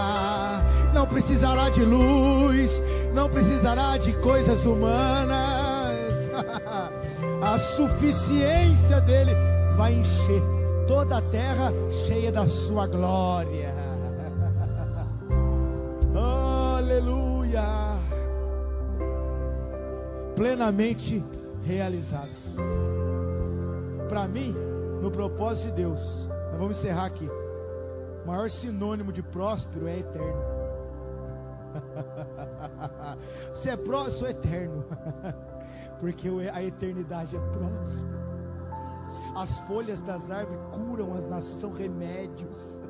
Não precisará de luz, não precisará de coisas humanas. A suficiência dele vai encher toda a terra, cheia da sua glória. Aleluia. Plenamente realizados. Para mim, no propósito de Deus, nós vamos encerrar aqui. O maior sinônimo de próspero é eterno. Você é próspero, sou eterno. Porque a eternidade é próxima. As folhas das árvores curam as nações, são remédios.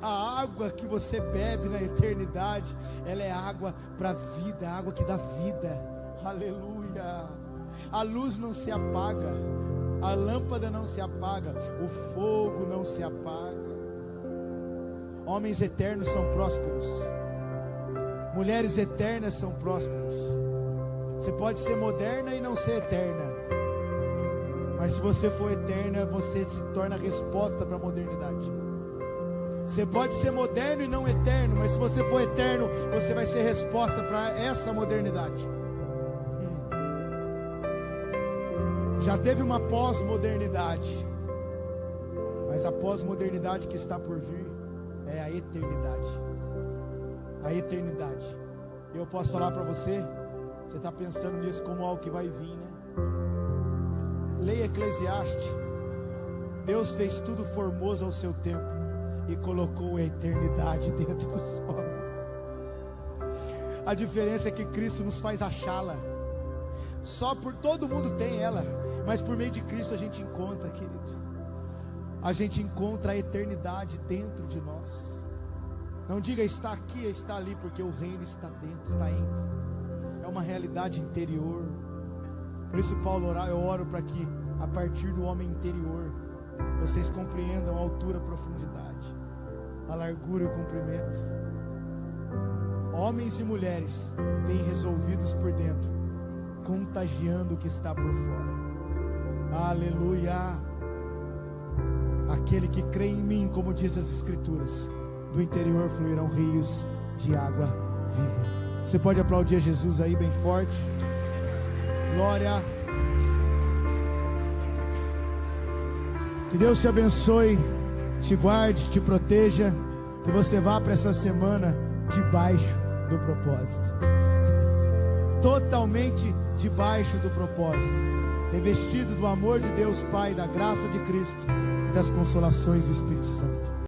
A água que você bebe na eternidade, ela é água para a vida, água que dá vida. Aleluia. A luz não se apaga, a lâmpada não se apaga, o fogo não se apaga. Homens eternos são prósperos, mulheres eternas são prósperos. Você pode ser moderna e não ser eterna, mas se você for eterna, você se torna resposta para a modernidade. Você pode ser moderno e não eterno, mas se você for eterno, você vai ser resposta para essa modernidade. Já teve uma pós-modernidade, mas a pós-modernidade que está por vir é a eternidade. A eternidade. Eu posso falar para você, você está pensando nisso como algo que vai vir, né? Leia Eclesiastes. Deus fez tudo formoso ao seu tempo e colocou a eternidade dentro dos homens. A diferença é que Cristo nos faz achá-la. Só por todo mundo tem ela, mas por meio de Cristo a gente encontra, querido. A gente encontra a eternidade dentro de nós. Não diga está aqui, está ali, porque o reino está dentro, está entre. É uma realidade interior. Por isso Paulo ora, eu oro para que a partir do homem interior vocês compreendam a altura, a profundidade, a largura e o comprimento. Homens e mulheres bem resolvidos por dentro, contagiando o que está por fora. Aleluia. Aquele que crê em mim, como diz as Escrituras, do interior fluirão rios de água viva. Você pode aplaudir a Jesus aí bem forte. Glória. Que Deus te abençoe, te guarde, te proteja. Que você vá para essa semana debaixo do propósito, totalmente debaixo do propósito, revestido do amor de Deus Pai, da graça de Cristo e das consolações do Espírito Santo.